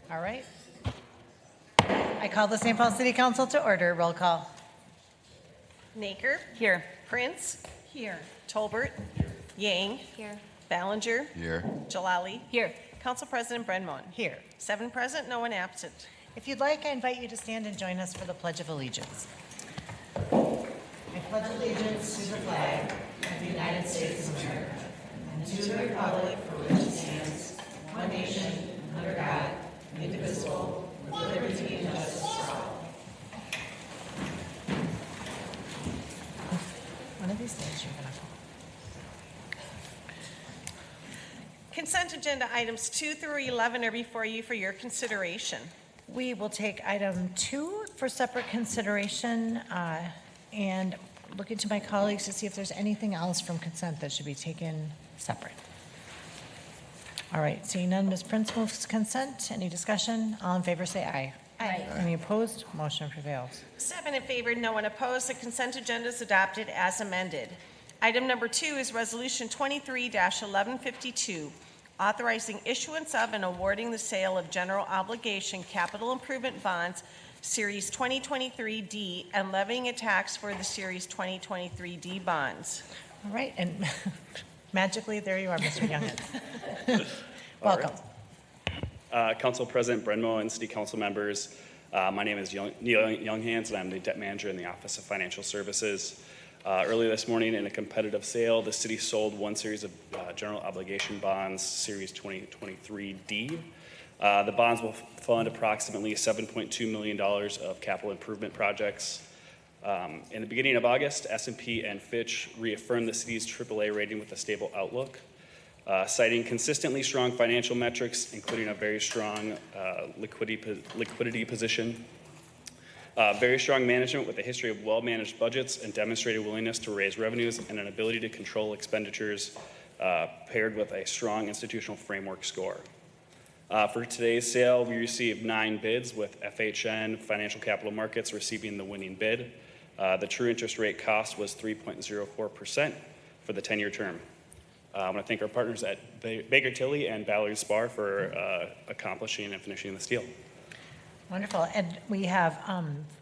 All right. I call the St. Paul City Council to order. Roll call. Naker. Here. Prince. Here. Tolbert. Yang. Here. Ballinger. Here. Jalali. Here. Council President Brenmon. Here. 7 present, no one absent. If you'd like, I invite you to stand and join us for the Pledge of Allegiance. I pledge allegiance to the flag of the United States of America and to the republic for which it stands, one nation, under God, indivisible, with liberty and justice for all. One of these days you're going to fall. Consent agenda items 2 through 11 are before you for your consideration. We will take item 2 for separate consideration and look into my colleagues to see if there's anything else from consent that should be taken separate. All right, seeing none, Ms. Prince moves consent. Any discussion? All in favor say aye. Aye. Any opposed? Motion prevails. 7 in favor, no one opposed. The consent agenda is adopted as amended. Item number 2 is Resolution 23-1152, authorizing issuance of and awarding the sale of general obligation capital improvement bonds, Series 2023D, and levying a tax for the Series 2023D bonds. All right, and magically, there you are, Mr. Youngins. Welcome. Council President Brenmo and City Council members, my name is Neil Younghans, and I'm the Debt Manager in the Office of Financial Services. Earlier this morning, in a competitive sale, the city sold one series of general obligation bonds, Series 2023D. The bonds will fund approximately $7.2 million of capital improvement projects. In the beginning of August, S&P and Fitch reaffirmed the city's AAA rating with a stable outlook, citing consistently strong financial metrics, including a very strong liquidity position, very strong management with a history of well-managed budgets and demonstrated willingness to raise revenues and an ability to control expenditures, paired with a strong institutional framework score. For today's sale, we received 9 bids, with FHN Financial Capital Markets receiving the winning bid. The true interest rate cost was 3.04% for the 10-year term. I want to thank our partners at Baker Tilly and Ballard Spar for accomplishing and finishing this deal. Wonderful. And we have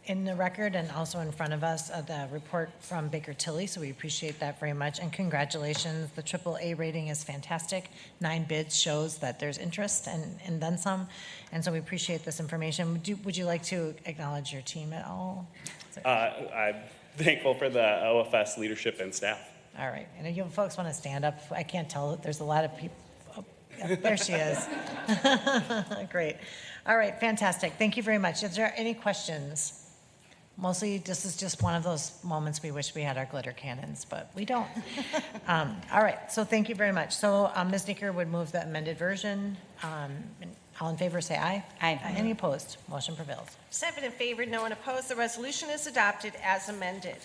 in the record and also in front of us the report from Baker Tilly, so we appreciate that very much. And congratulations, the AAA rating is fantastic. 9 bids shows that there's interest and then some. And so we appreciate this information. Would you like to acknowledge your team at all? I'm thankful for the OFS leadership and staff. All right. And if you folks want to stand up, I can't tell. There's a lot of people. Oh, yeah, there she is. Great. All right, fantastic. Thank you very much. Is there any questions? Mostly, this is just one of those moments we wish we had our glitter cannons, but we don't. All right, so thank you very much. So Ms. Nicker would move the amended version. All in favor, say aye. Aye. Any opposed? Motion prevails. 7 in favor, no one opposed. The resolution is adopted as amended.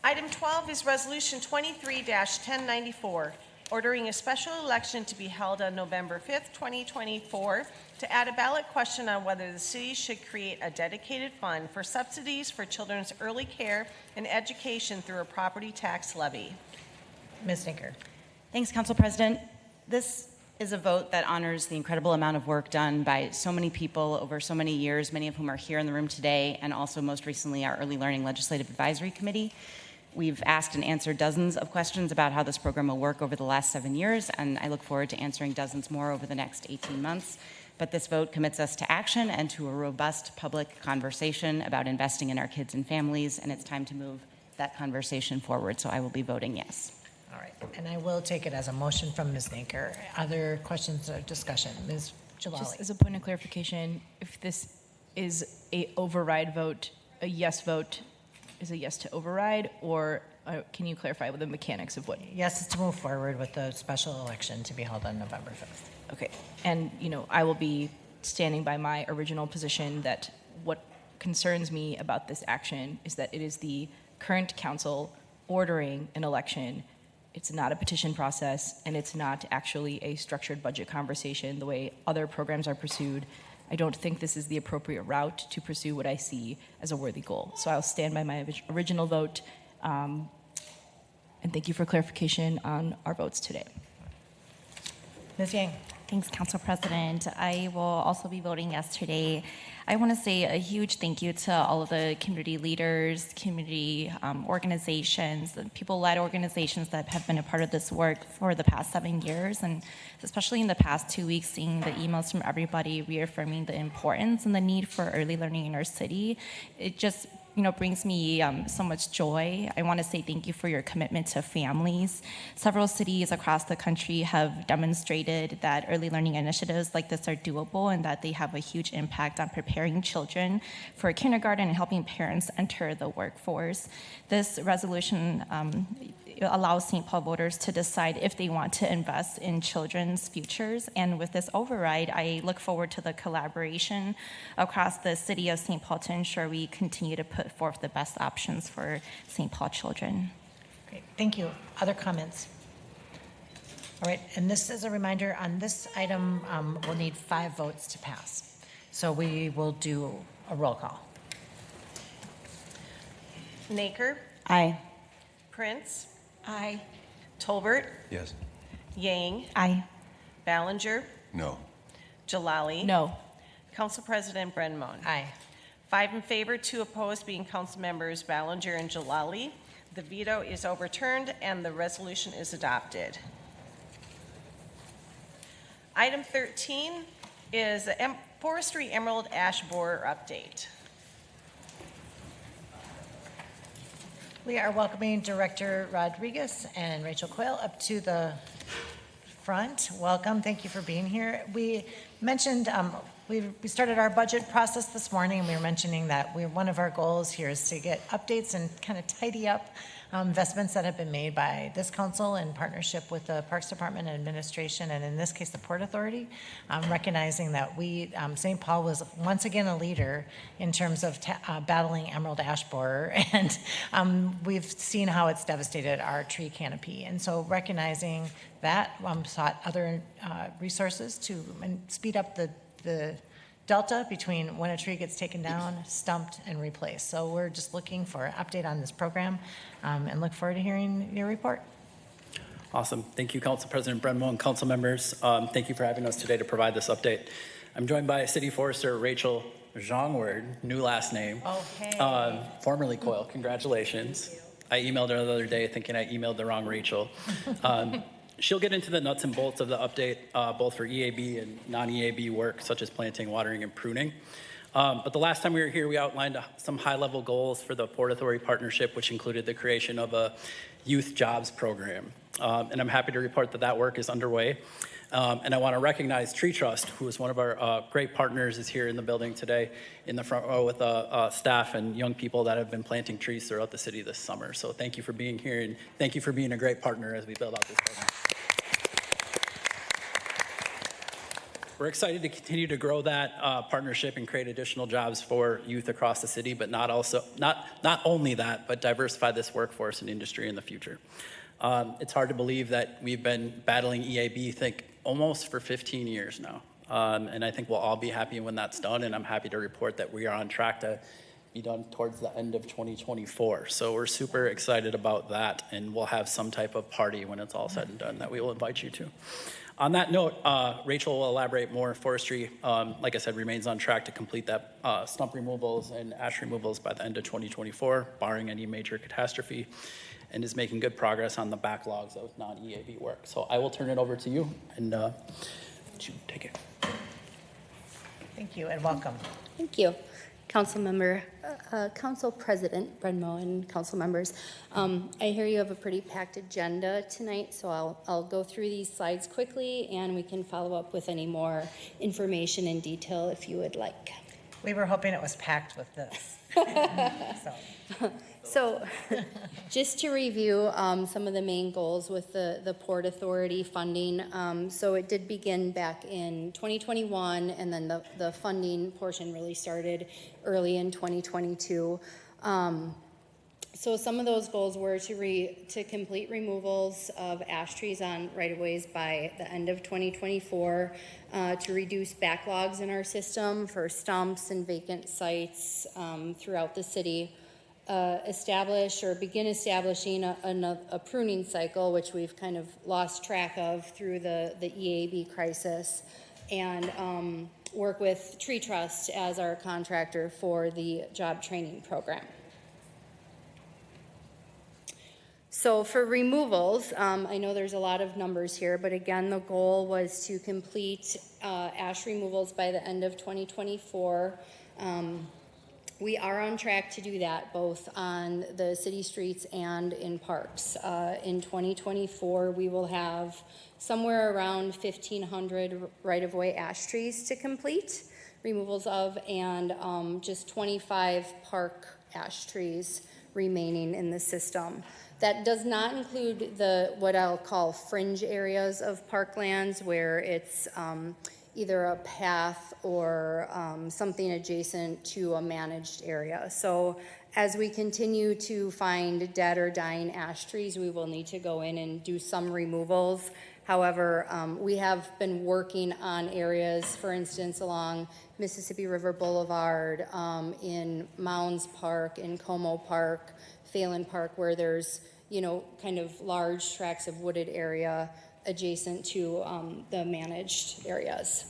Item 12 is Resolution 23-1094, ordering a special election to be held on November 5th, 2024, to add a ballot question on whether the city should create a dedicated fund for subsidies for children's early care and education through a property tax levy. Ms. Nicker. Thanks, Council President. This is a vote that honors the incredible amount of work done by so many people over so many years, many of whom are here in the room today, and also most recently our Early Learning Legislative Advisory Committee. We've asked and answered dozens of questions about how this program will work over the last 7 years, and I look forward to answering dozens more over the next 18 months. But this vote commits us to action and to a robust public conversation about investing in our kids and families, and it's time to move that conversation forward, so I will be voting yes. All right, and I will take it as a motion from Ms. Nicker. Other questions or discussion? Ms. Jalali. Just as a point of clarification, if this is a override vote, a yes vote is a yes to override, or can you clarify with the mechanics of what? Yes, it's to move forward with the special election to be held on November 5th. Okay, and I will be standing by my original position that what concerns me about this action is that it is the current council ordering an election. It's not a petition process, and it's not actually a structured budget conversation the way other programs are pursued. I don't think this is the appropriate route to pursue what I see as a worthy goal. So I'll stand by my original vote, and thank you for clarification on our votes today. Ms. Yang. Thanks, Council President. I will also be voting yes today. I want to say a huge thank you to all of the community leaders, community organizations, and people-led organizations that have been a part of this work for the past 7 years, and especially in the past 2 weeks, seeing the emails from everybody reaffirming the importance and the need for early learning in our city. It just brings me so much joy. I want to say thank you for your commitment to families. Several cities across the country have demonstrated that early learning initiatives like this are doable and that they have a huge impact on preparing children for kindergarten and helping parents enter the workforce. This resolution allows St. Paul voters to decide if they want to invest in children's futures. And with this override, I look forward to the collaboration across the city of St. Paul to ensure we continue to put forth the best options for St. Paul children. Great, thank you. Other comments? All right, and this is a reminder on this item, we'll need 5 votes to pass. So we will do a roll call. Naker, Aye. Prince, Aye. Tolbert, Yes. Yang, Aye. Ballinger, No. Jalali. No. Council President Brenmon. Aye. 5 in favor, 2 opposed, being council members Ballinger and Jalali. The veto is overturned and the resolution is adopted. Item 13 is the Forestry Emerald Ash Borer update. We are welcoming Director Rodriguez and Rachel Coyle up to the front. Welcome. Thank you for being here. We mentioned we started our budget process this morning, and we were mentioning that one of our goals here is to get updates and kind of tidy up investments that have been made by this council in partnership with the Parks Department and Administration, and in this case, the Port Authority, recognizing that St. Paul was once again a leader in terms of battling emerald ash borer, and we've seen how it's devastated our tree canopy. And so recognizing that, sought other resources to speed up the delta between when a tree gets taken down, stumped, and replaced. So we're just looking for an update on this program and look forward to hearing your report. Awesome. Thank you, Council President Brenmo and council members. Thank you for having us today to provide this update. I'm joined by City Forester Rachel Zhongward, new last name. Okay. Formerly Coyle. Congratulations. I emailed her the other day thinking I emailed the wrong Rachel. She'll get into the nuts and bolts of the update, both for EAB and non-EAB work, such as planting, watering, and pruning. But the last time we were here, we outlined some high-level goals for the Port Authority partnership, which included the creation of a youth jobs program. And I'm happy to report that that work is underway. And I want to recognize Tree Trust, who is one of our great partners, is here in the building today in the front row with staff and young people that have been planting trees throughout the city this summer. So thank you for being here, and thank you for being a great partner as we build out this program. We're excited to continue to grow that partnership and create additional jobs for youth across the city, but not only that, but diversify this workforce and industry in the future. It's hard to believe that we've been battling EAB, almost for 15 years now. And I think we'll all be happy when that's done, and I'm happy to report that we are on track to be done towards the end of 2024. So we're super excited about that, and we'll have some type of party when it's all said and done that we will invite you to. On that note, Rachel will elaborate more. Forestry, like I said, remains on track to complete that stump removals and ash removals by the end of 2024, barring any major catastrophe, and is making good progress on the backlogs of non-EAB work. So I will turn it over to you, and you take it. Thank you, and welcome. Thank you. Council President Brenmo and council members. I hear you have a pretty packed agenda tonight, so I'll go through these slides quickly, and we can follow up with any more information in detail if you would like. We were hoping it was packed with this. So just to review some of the main goals with the Port Authority funding. So it did begin back in 2021, and then the funding portion really started early in 2022. So some of those goals were to complete removals of ash trees on right-of-ways by the end of 2024, to reduce backlogs in our system for stumps and vacant sites throughout the city. establish or begin establishing a pruning cycle, which we've kind of lost track of through the EAB crisis, and work with Tree Trust as our contractor for the job training program. So for removals, I know there's a lot of numbers here, but again, the goal was to complete ash removals by the end of 2024. We are on track to do that both on the city streets and in parks. In 2024, we will have somewhere around 1,500 right-of-way ash trees to complete removals of, and just 25 park ash trees remaining in the system. That does not include what I'll call fringe areas of parklands, where it's either a path or something adjacent to a managed area. So as we continue to find dead or dying ash trees, we will need to go in and do some removals. However, we have been working on areas, for instance, along Mississippi River Boulevard, in Mounds Park, in Como Park, Phelan Park, where there's, kind of large tracts of wooded area adjacent to the managed areas.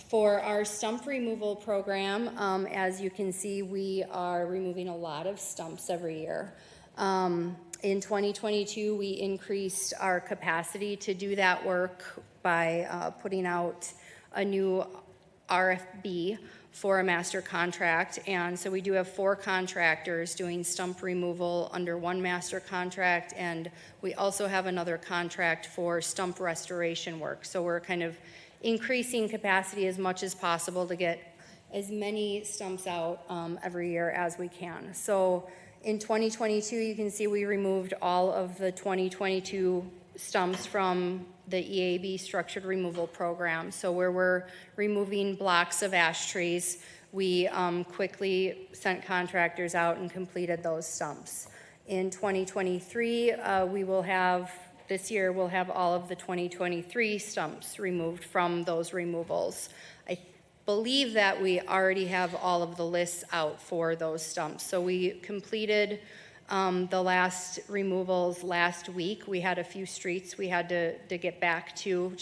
For our stump removal program, as you can see, we are removing a lot of stumps every year. In 2022, we increased our capacity to do that work by putting out a new RFB for a master contract, and so we do have 4 contractors doing stump removal under one master contract, and we also have another contract for stump restoration work. So we're kind of increasing capacity as much as possible to get as many stumps out every year as we can. So in 2022, you can see we removed all of the 2022 stumps from the EAB structured removal program. So where we're removing blocks of ash trees, we quickly sent contractors out and completed those stumps. In 2023, this year we'll have all of the 2023 stumps removed from those removals. I believe that we already have all of the lists out for those stumps. So we completed the last removals last week. We had a few streets we had to get back to.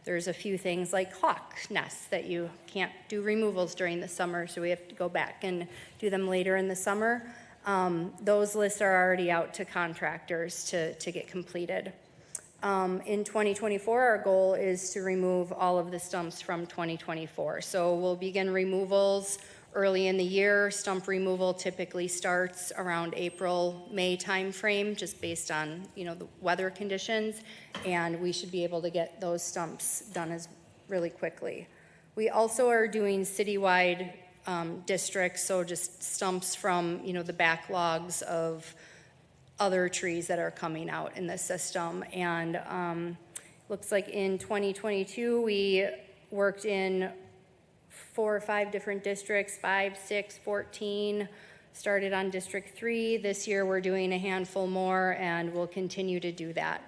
There's a few things like hawk nests that you can't do removals during the summer, so we have to go back and do them later in the summer. Those lists are already out to contractors to get completed. In 2024, our goal is to remove all of the stumps from 2024. So we'll begin removals early in the year. Stump removal typically starts around April, May timeframe, just based on the weather conditions, and we should be able to get those stumps done really quickly. We also are doing citywide districts, so just stumps from the backlogs of other trees that are coming out in the system. And looks like in 2022 we worked in 4 or 5 different districts, 5, 6, 14, started on District 3. This year we're doing a handful more, and we'll continue to do that.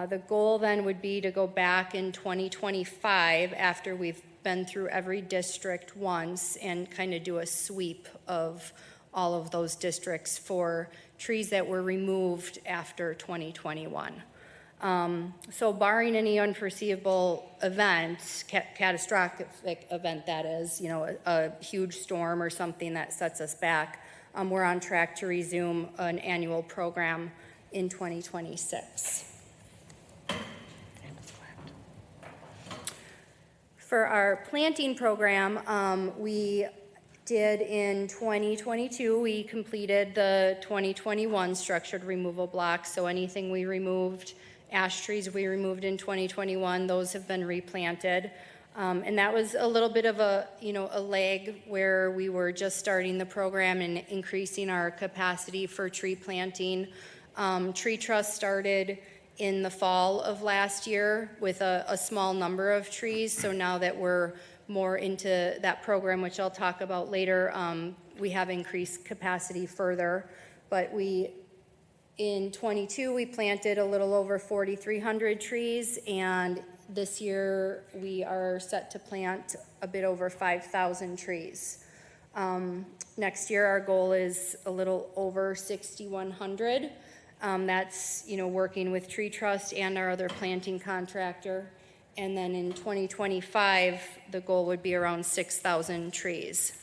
The goal then would be to go back in 2025 after we've been through every district once and kind of do a sweep of all of those districts for trees that were removed after 2021. So barring any unforeseeable event, catastrophic event that is, a huge storm or something that sets us back, we're on track to resume an annual program in 2026. For our planting program, we did in 2022, we completed the 2021 structured removal blocks. So anything we removed, ash trees we removed in 2021, those have been replanted. And that was a little bit of a lag where we were just starting the program and increasing our capacity for tree planting. Tree Trust started in the fall of last year with a small number of trees. So now that we're more into that program, which I'll talk about later, we have increased capacity further. But in 22, we planted a little over 4,300 trees, and This year, we are set to plant a bit over 5,000 trees. Next year, our goal is a little over 6,100. That's, working with Tree Trust and our other planting contractor. And then in 2025, the goal would be around 6,000 trees.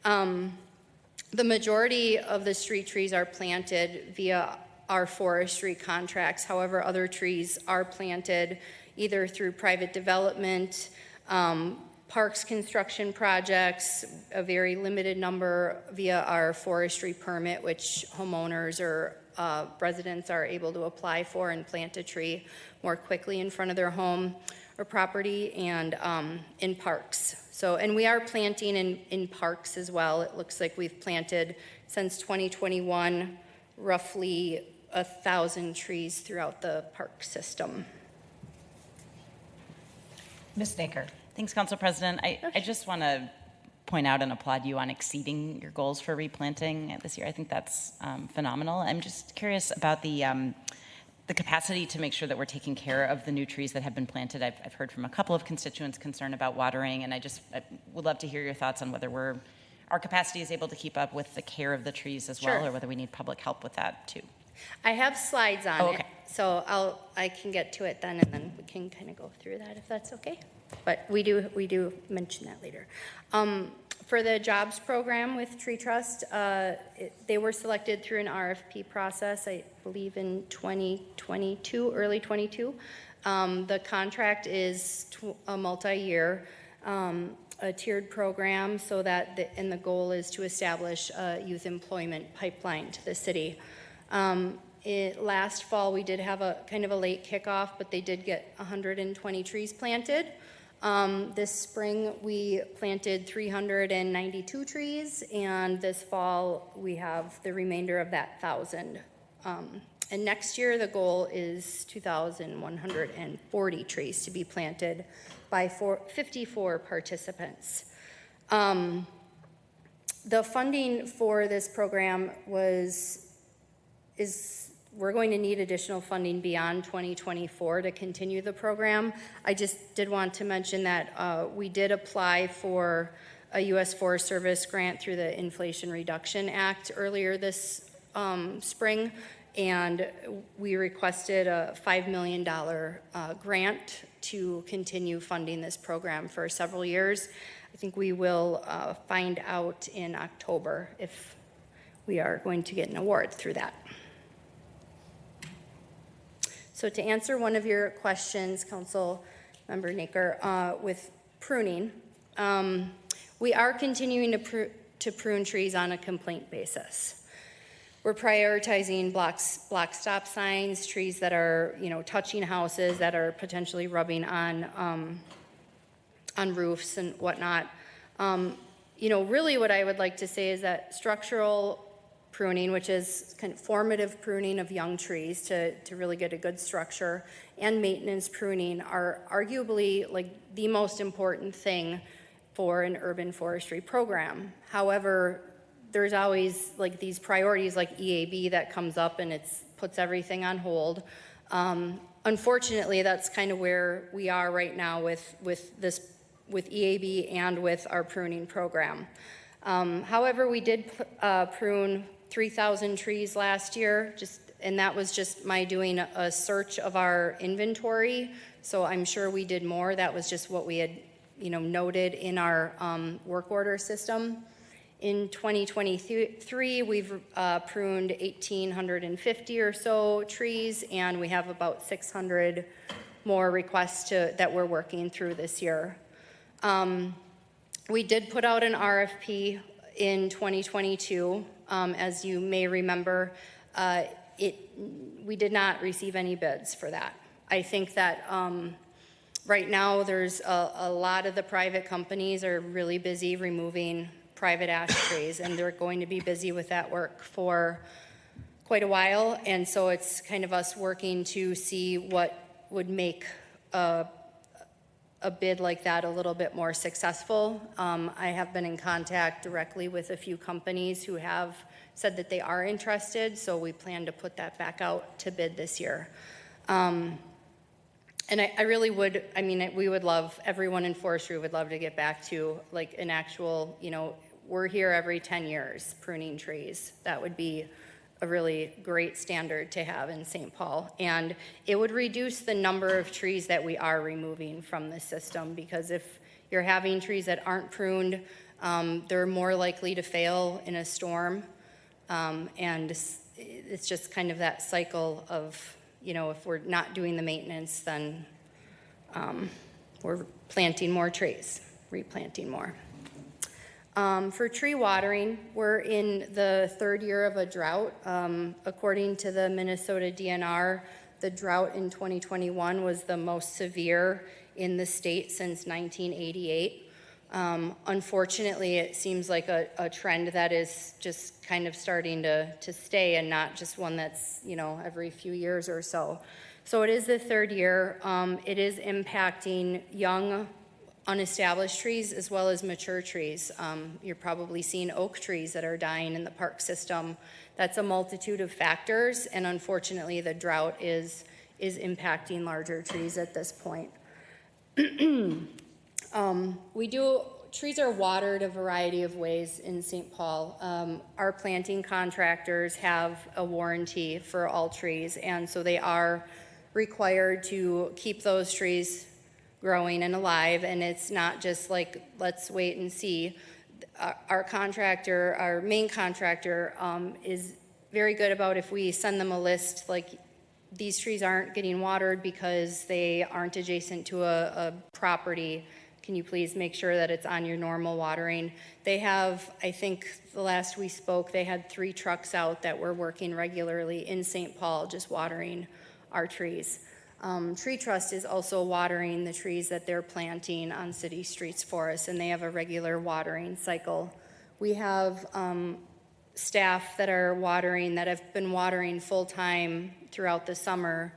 The majority of the street trees are planted via our forestry contracts. However, other trees are planted either through private development, parks construction projects, a very limited number via our forestry permit, which homeowners or residents are able to apply for and plant a tree more quickly in front of their home or property, and in parks. So, and we are planting in parks as well. It looks like we've planted since 2021 roughly 1,000 trees throughout the park system. Ms. Naker. Thanks, Council President. I just want to point out and applaud you on exceeding your goals for replanting this year. I think that's phenomenal. I'm just curious about the capacity to make sure that we're taking care of the new trees that have been planted. I've heard from a couple of constituents concerned about watering, and I would love to hear your thoughts on whether our capacity is able to keep up with the care of the trees as well, or whether we need public help with that too. I have slides on it, so I can get to it then, and then we can kind of go through that if that's okay. But we do mention that later. For the jobs program with Tree Trust, they were selected through an RFP process, I believe in 2022, early 22. The contract is a multi-year, a tiered program, so that and the goal is to establish a youth employment pipeline to the city. Last fall, we did have a kind of a late kickoff, but they did get 120 trees planted. This spring, we planted 392 trees, and this fall, we have the remainder of that 1,000. And next year, the goal is 2,140 trees to be planted by 54 participants. The funding for this program we're going to need additional funding beyond 2024 to continue the program. I just did want to mention that we did apply for a U.S. Forest Service grant through the Inflation Reduction Act earlier this spring, and we requested a $5 million grant to continue funding this program for several years. I think we will find out in October if we are going to get an award through that. So to answer one of your questions, Council Member Naker, with pruning, we are continuing to prune trees on a complaint basis. We're prioritizing block stop signs, trees that are, touching houses, that are potentially rubbing on roofs and whatnot. Really what I would like to say is that structural pruning, which is kind of formative pruning of young trees to really get a good structure, and maintenance pruning are arguably like the most important thing for an urban forestry program. However, there's always like these priorities like EAB that comes up and it puts everything on hold. Unfortunately, that's kind of where we are right now with EAB and with our pruning program. However, we did prune 3,000 trees last year, and that was just my doing a search of our inventory. So I'm sure we did more. That was just what we had, noted in our work order system. In 2023, we've pruned 1,850 or so trees, and we have about 600 more requests that we're working through this year. We did put out an RFP in 2022. As you may remember, we did not receive any bids for that. I think that right now there's a lot of the private companies are really busy removing private ash trees, and they're going to be busy with that work for quite a while. And so it's kind of us working to see what would make a bid like that a little bit more successful. I have been in contact directly with a few companies who have said that they are interested, so we plan to put that back out to bid this year. And I really would, I mean, we would love, everyone in forestry would love to get back to like an actual, you know, we're here every 10 years pruning trees. That would be a really great standard to have in St. Paul. And it would reduce the number of trees that we are removing from the system, because if you're having trees that aren't pruned, they're more likely to fail in a storm. And it's just kind of that cycle of, you know, if we're not doing the maintenance, then we're planting more trees, replanting more. For tree watering, we're in the third year of a drought. According to the Minnesota DNR, the drought in 2021 was the most severe in the state since 1988. Unfortunately, it seems like a trend that is just kind of starting to stay, and not just one that's, you know, every few years or so. So it is the third year. It is impacting young, unestablished trees as well as mature trees. You're probably seeing oak trees that are dying in the park system. That's a multitude of factors, and unfortunately, the drought is impacting larger trees at this point. Trees are watered a variety of ways in St. Paul. Our planting contractors have a warranty for all trees, and so they are required to keep those trees growing and alive, and it's not just like, let's wait and see. Our contractor, our main contractor, is very good about, if we send them a list, like, these trees aren't getting watered because they aren't adjacent to a property, can you please make sure that it's on your normal watering? They have, I think the last we spoke, they had 3 trucks out that were working regularly in St. Paul just watering our trees. Tree Trust is also watering the trees that they're planting on city streets for us, and they have a regular watering cycle. We have staff that are watering, that have been watering full-time throughout the summer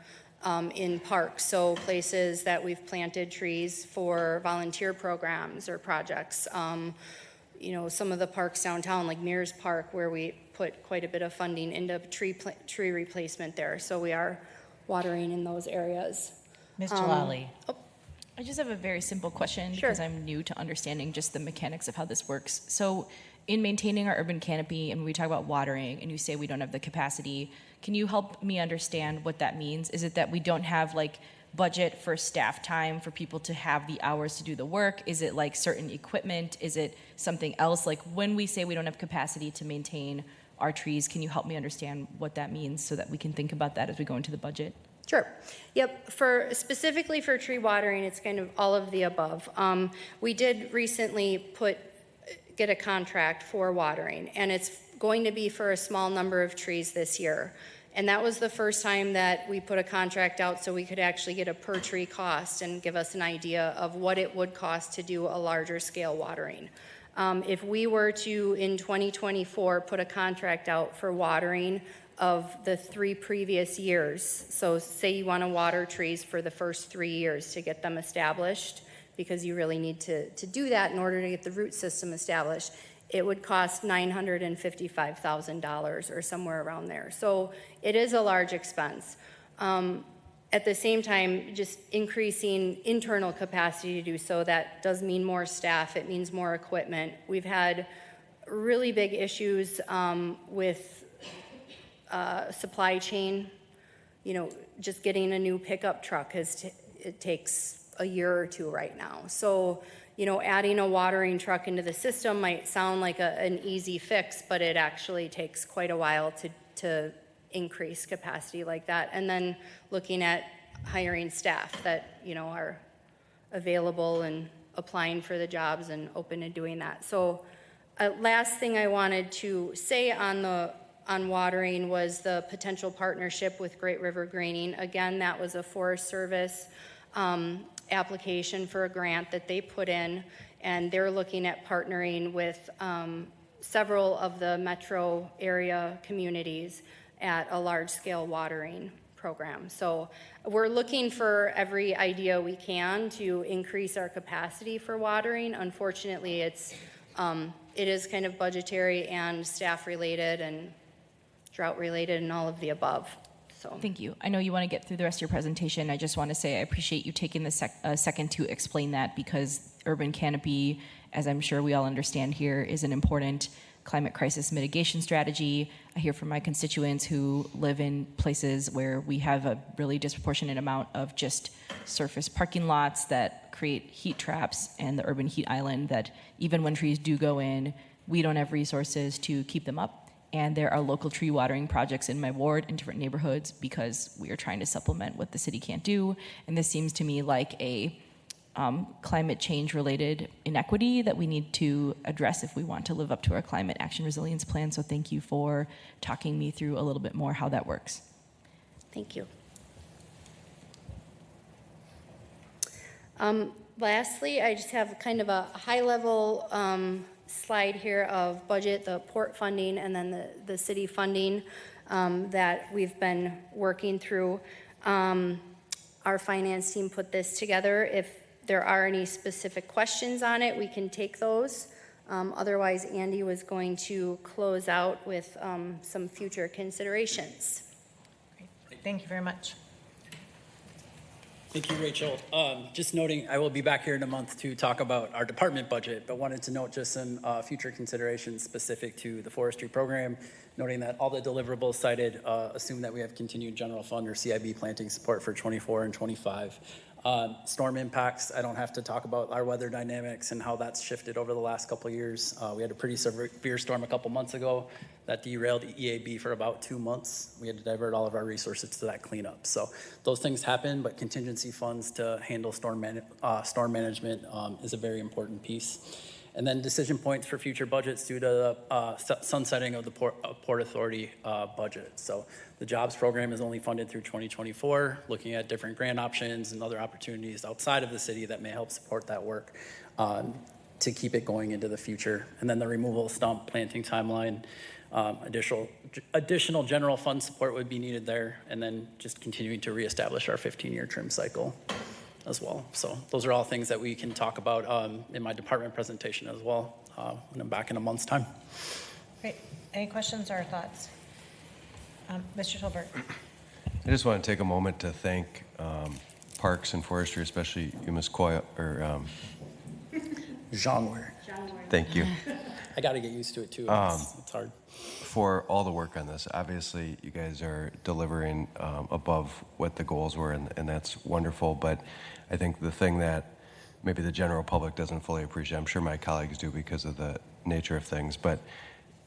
in parks, so places that we've planted trees for volunteer programs or projects. You know, some of the parks downtown, like Mears Park, where we put quite a bit of funding into tree replacement there, so we are watering in those areas. Ms. Jalali. I just have a very simple question, Sure. because I'm new to understanding just the mechanics of how this works. So in maintaining our urban canopy, and we talk about watering, and you say we don't have the capacity, can you help me understand what that means? Is it that we don't have like budget for staff time for people to have the hours to do the work? Is it like certain equipment? Is it something else? Like when we say we don't have capacity to maintain our trees, can you help me understand what that means so that we can think about that as we go into the budget? Sure. Yep. Specifically for tree watering, it's kind of all of the above. We did recently get a contract for watering, and it's going to be for a small number of trees this year. And that was the first time that we put a contract out so we could actually get a per tree cost and give us an idea of what it would cost to do a larger scale watering. If we were to, in 2024, put a contract out for watering of the 3 previous years, so say you want to water trees for the first 3 years to get them established, because you really need to do that in order to get the root system established, it would cost $955,000 or somewhere around there. So it is a large expense. At the same time, just increasing internal capacity to do so, that does mean more staff, it means more equipment. We've had really big issues with supply chain. You know, just getting a new pickup truck, it takes a year or 2 right now. So, you know, adding a watering truck into the system might sound like an easy fix, but it actually takes quite a while to increase capacity like that. And then looking at hiring staff that, you know, are available and applying for the jobs and open to doing that. So last thing I wanted to say on watering was the potential partnership with Great River Greening. Again, that was a Forest Service application for a grant that they put in, and they're looking at partnering with several of the metro area communities at a large-scale watering program. So we're looking for every idea we can to increase our capacity for watering. Unfortunately, it is kind of budgetary and staff-related and drought-related and all of the above. So, Thank you. I know you want to get through the rest of your presentation. I just want to say I appreciate you taking the second to explain that, because urban canopy, as I'm sure we all understand here, is an important climate crisis mitigation strategy. I hear from my constituents who live in places where we have a really disproportionate amount of just surface parking lots that create heat traps, and the urban heat island that even when trees do go in, we don't have resources to keep them up. And there are local tree watering projects in my ward in different neighborhoods because we are trying to supplement what the city can't do. And this seems to me like a climate change related inequity that we need to address if we want to live up to our climate action resilience plan. So thank you for talking me through a little bit more how that works. thank you. Lastly, I just have kind of a high-level slide here of budget, the port funding, and then the city funding that we've been working through. Our finance team put this together. If there are any specific questions on it, we can take those. Otherwise, Andy was going to close out with some future considerations. Thank you very much. Thank you, Rachel. Just noting, I will be back here in a month to talk about our department budget, but wanted to note just some future considerations specific to the forestry program, noting that all the deliverables cited assume that we have continued general fund or CIB planting support for 24 and 25. Storm impacts, I don't have to talk about our weather dynamics and how that's shifted over the last couple of years. We had a pretty severe storm a couple months ago that derailed EAB for about 2 months. We had to divert all of our resources to that cleanup. So those things happen, but contingency funds to handle storm management is a very important piece. And then decision points for future budgets due to the sunsetting of the Port Authority budget. So the jobs program is only funded through 2024, looking at different grant options and other opportunities outside of the city that may help support that work to keep it going into the future. And then the removal of stump planting timeline, additional general fund support would be needed there, and then just continuing to reestablish our 15-year trim cycle as well. So those are all things that we can talk about in my department presentation as well when I'm back in a month's time. Great. Any questions or thoughts? Mr. Tolbert. I just want to take a moment to thank Parks and Forestry, especially you, Ms. Coyle, or Genre. thank you, I got to get used to it too. It's hard. for all the work on this. Obviously, you guys are delivering above what the goals were, and that's wonderful. But I think the thing that maybe the general public doesn't fully appreciate, I'm sure my colleagues do because of the nature of things, but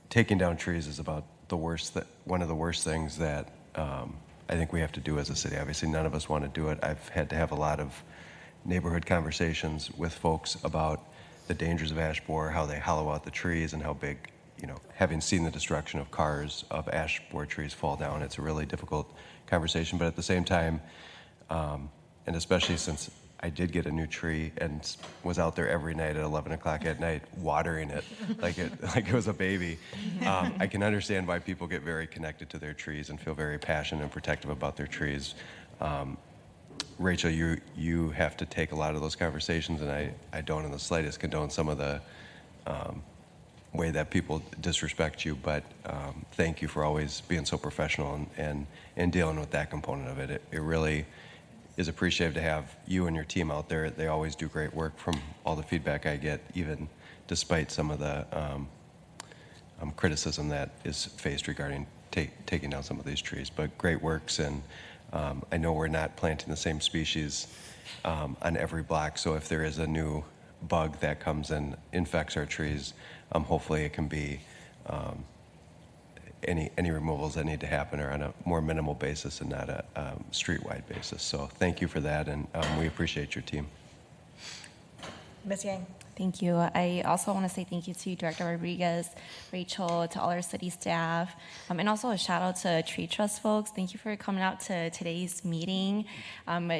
taking down trees is about one of the worst things that I think we have to do as a city. Obviously, none of us want to do it. I've had to have a lot of neighborhood conversations with folks about the dangers of ash borer, how they hollow out the trees, and how big, having seen the destruction of cars of ash borer trees fall down, it's a really difficult conversation. But at the same time, and especially since I did get a new tree and was out there every night at 11 o'clock at night watering it like it was a baby, I can understand why people get very connected to their trees and feel very passionate and protective about their trees. Rachel, you have to take a lot of those conversations, and I don't in the slightest condone some of the way that people disrespect you, but thank you for always being so professional and dealing with that component of it. It really is appreciative to have you and your team out there. They always do great work from all the feedback I get, even despite some of the criticism that is faced regarding taking down some of these trees. But great works, and I know we're not planting the same species on every block, so if there is a new bug that comes and infects our trees, hopefully it can be any removals that need to happen are on a more minimal basis and not a street-wide basis. So thank you for that, and we appreciate your team. Ms. Yang. Thank you. I also want to say thank you to Director Rodriguez, Rachel, to all our city staff, and also a shout out to Tree Trust folks. Thank you for coming out to today's meeting.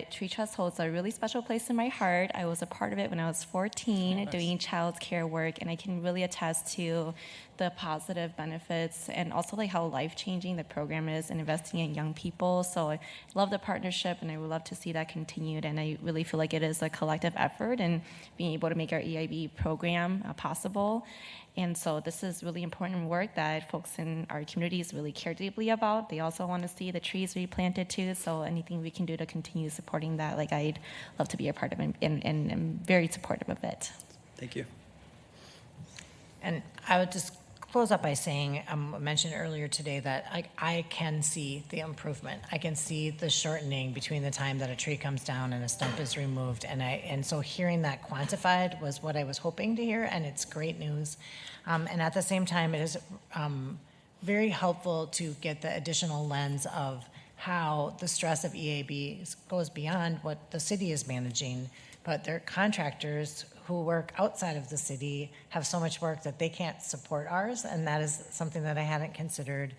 Tree Trust holds a really special place in my heart. I was a part of it when I was 14 doing child care work, and I can really attest to the positive benefits and also like how life-changing the program is in investing in young people. So I love the partnership, and I would love to see that continued, and I really feel like it is a collective effort, and being able to make our EIP UAB program possible. And so this is really important work that folks in our communities really care deeply about. They also want to see the trees replanted too. So anything we can do to continue supporting that, like I'd love to be a part of it, and I'm very supportive of it. Thank you. And I would just close up by saying, I mentioned earlier today that I can see the improvement. I can see the shortening between the time that a tree comes down and a stump is removed. And so hearing that quantified was what I was hoping to hear, and it's great news. And at the same time, it is very helpful to get the additional lens of how the stress of EAB goes beyond what the city is managing, but their contractors who work outside of the city have so much work that they can't support ours, and that is something that I hadn't considered.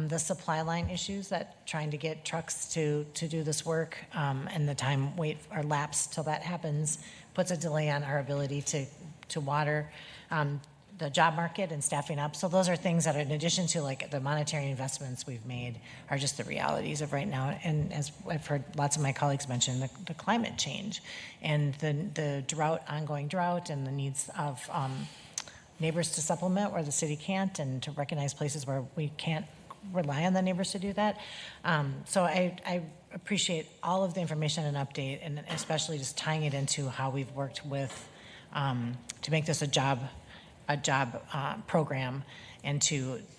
The supply line issues, that trying to get trucks to do this work, and the time wait or lapse till that happens puts a delay on our ability to water the job market and staffing up. So those are things that, in addition to like the monetary investments we've made, are just the realities of right now. And as I've heard lots of my colleagues mention, the climate change and the drought, ongoing drought, and the needs of neighbors to supplement where the city can't, and to recognize places where we can't rely on the neighbors to do that. So I appreciate all of the information and update, and especially just tying it into how we've worked with to make this a job program, and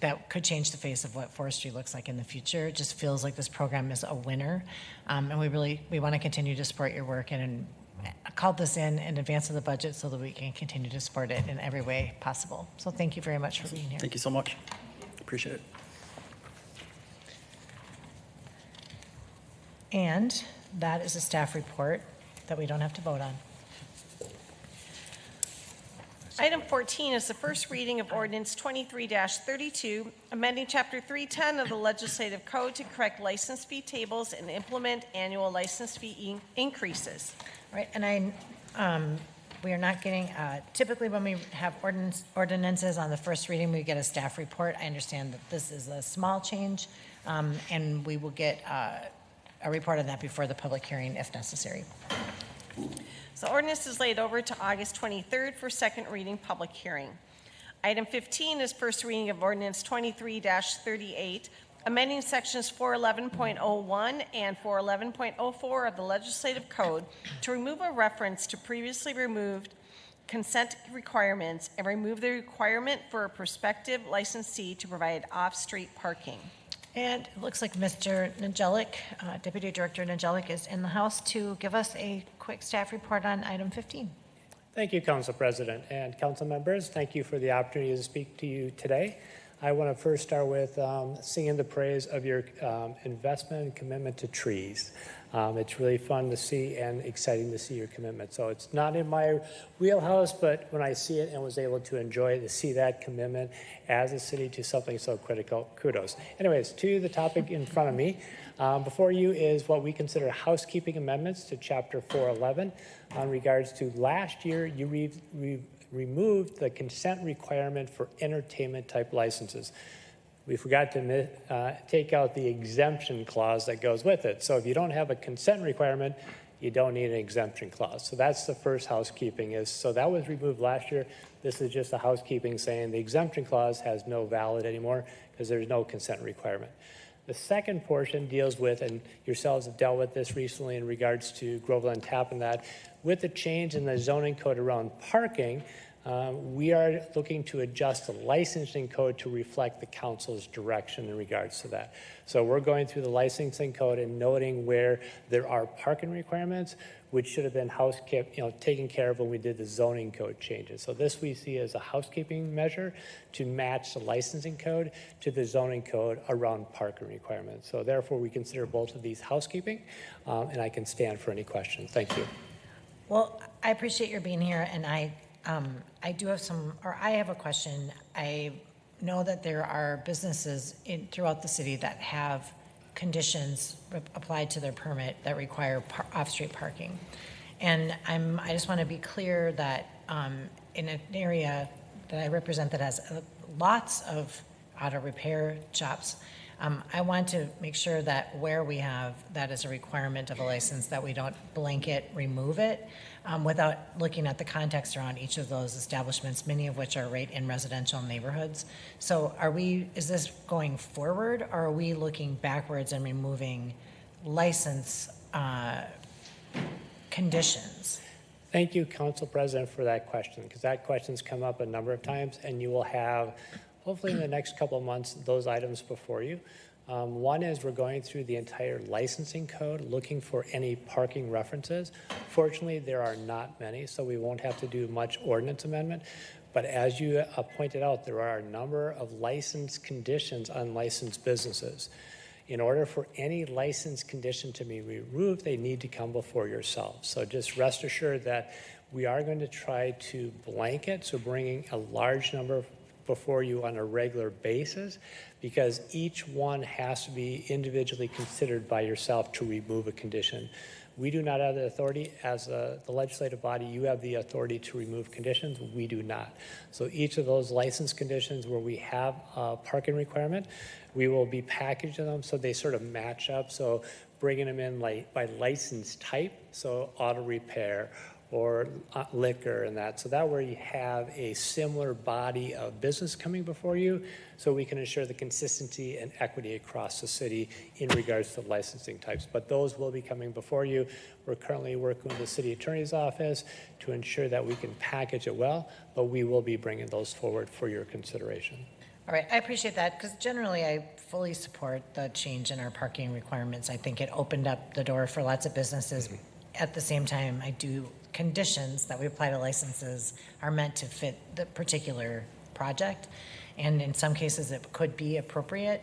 that could change the face of what forestry looks like in the future. It just feels like this program is a winner, and we want to continue to support your work, and I called this in advance of the budget so that we can continue to support it in every way possible. So thank you very much for being here. Thank you so much. Appreciate it. And that is a staff report that we don't have to vote on. Item 14 is the first reading of ordinance 23-32, amending Chapter 310 of the Legislative Code to correct license fee tables and implement annual license fee increases. Right, and we are not getting, typically when we have ordinances on the first reading, we get a staff report. I understand that this is a small change, and we will get a report on that before the public hearing if necessary. The ordinance is laid over to August 23rd for second reading public hearing. Item 15 is first reading of ordinance 23-38, amending sections 411.01 and 411.04 of the Legislative Code to remove a reference to previously removed consent requirements and remove the requirement for a prospective licensee to provide off-street parking. And it looks like Mr. Najelic, Deputy Director Najelic, is in the house to give us a quick staff report on item 15. Thank you, Council President and council members. Thank you for the opportunity to speak to you today. I want to first start with singing the praise of your investment and commitment to trees. It's really fun to see and exciting to see your commitment. So it's not in my wheelhouse, but when I see it and was able to enjoy it, to see that commitment as a city to something so critical, kudos. Anyways, to the topic in front of me. Before you is what we consider housekeeping amendments to Chapter 411 on regards to last year, you removed the consent requirement for entertainment type licenses. We forgot to take out the exemption clause that goes with it. So if you don't have a consent requirement, you don't need an exemption clause. So that's the first housekeeping so that was removed last year. This is just a housekeeping saying the exemption clause has no valid anymore because there's no consent requirement. The second portion deals with, and yourselves have dealt with this recently in regards to Groveland Tap and that, with the change in the zoning code around parking, we are looking to adjust the licensing code to reflect the council's direction in regards to that. So we're going through the licensing code and noting where there are parking requirements, which should have been taken care of when we did the zoning code changes. So this we see as a housekeeping measure to match the licensing code to the zoning code around parking requirements. So therefore, we consider both of these housekeeping, and I can stand for any questions. Thank you. Well, I appreciate your being here, and I have a question. I know that there are businesses throughout the city that have conditions applied to their permit that require off-street parking. And I just want to be clear that in an area that I represent that has lots of auto repair shops, I want to make sure that where we have that as a requirement of a license, that we don't blanket remove it without looking at the context around each of those establishments, many of which are right in residential neighborhoods. So is this going forward, or are we looking backwards and removing license conditions? Thank you, Council President, for that question, because that question's come up a number of times, and you will have, hopefully in the next couple of months, those items before you. One is we're going through the entire licensing code, looking for any parking references. Fortunately, there are not many, so we won't have to do much ordinance amendment. But as you pointed out, there are a number of license conditions on licensed businesses. In order for any license condition to be removed, they need to come before yourself. So just rest assured that we are going to try to blanket, so bringing a large number before you on a regular basis, because each one has to be individually considered by yourself to remove a condition. We do not have the authority. As the legislative body, you have the authority to remove conditions. We do not. So each of those license conditions where we have a parking requirement, we will be packaging them so they sort of match up. So bringing them in by license type, so auto repair or liquor and that. So that way you have a similar body of business coming before you, so we can ensure the consistency and equity across the city in regards to licensing types. But those will be coming before you. We're currently working with the city attorney's office to ensure that we can package it well, but we will be bringing those forward for your consideration. All right, I appreciate that, because generally I fully support the change in our parking requirements. I think it opened up the door for lots of businesses. At the same time, conditions that we apply to licenses are meant to fit the particular project, and in some cases it could be appropriate.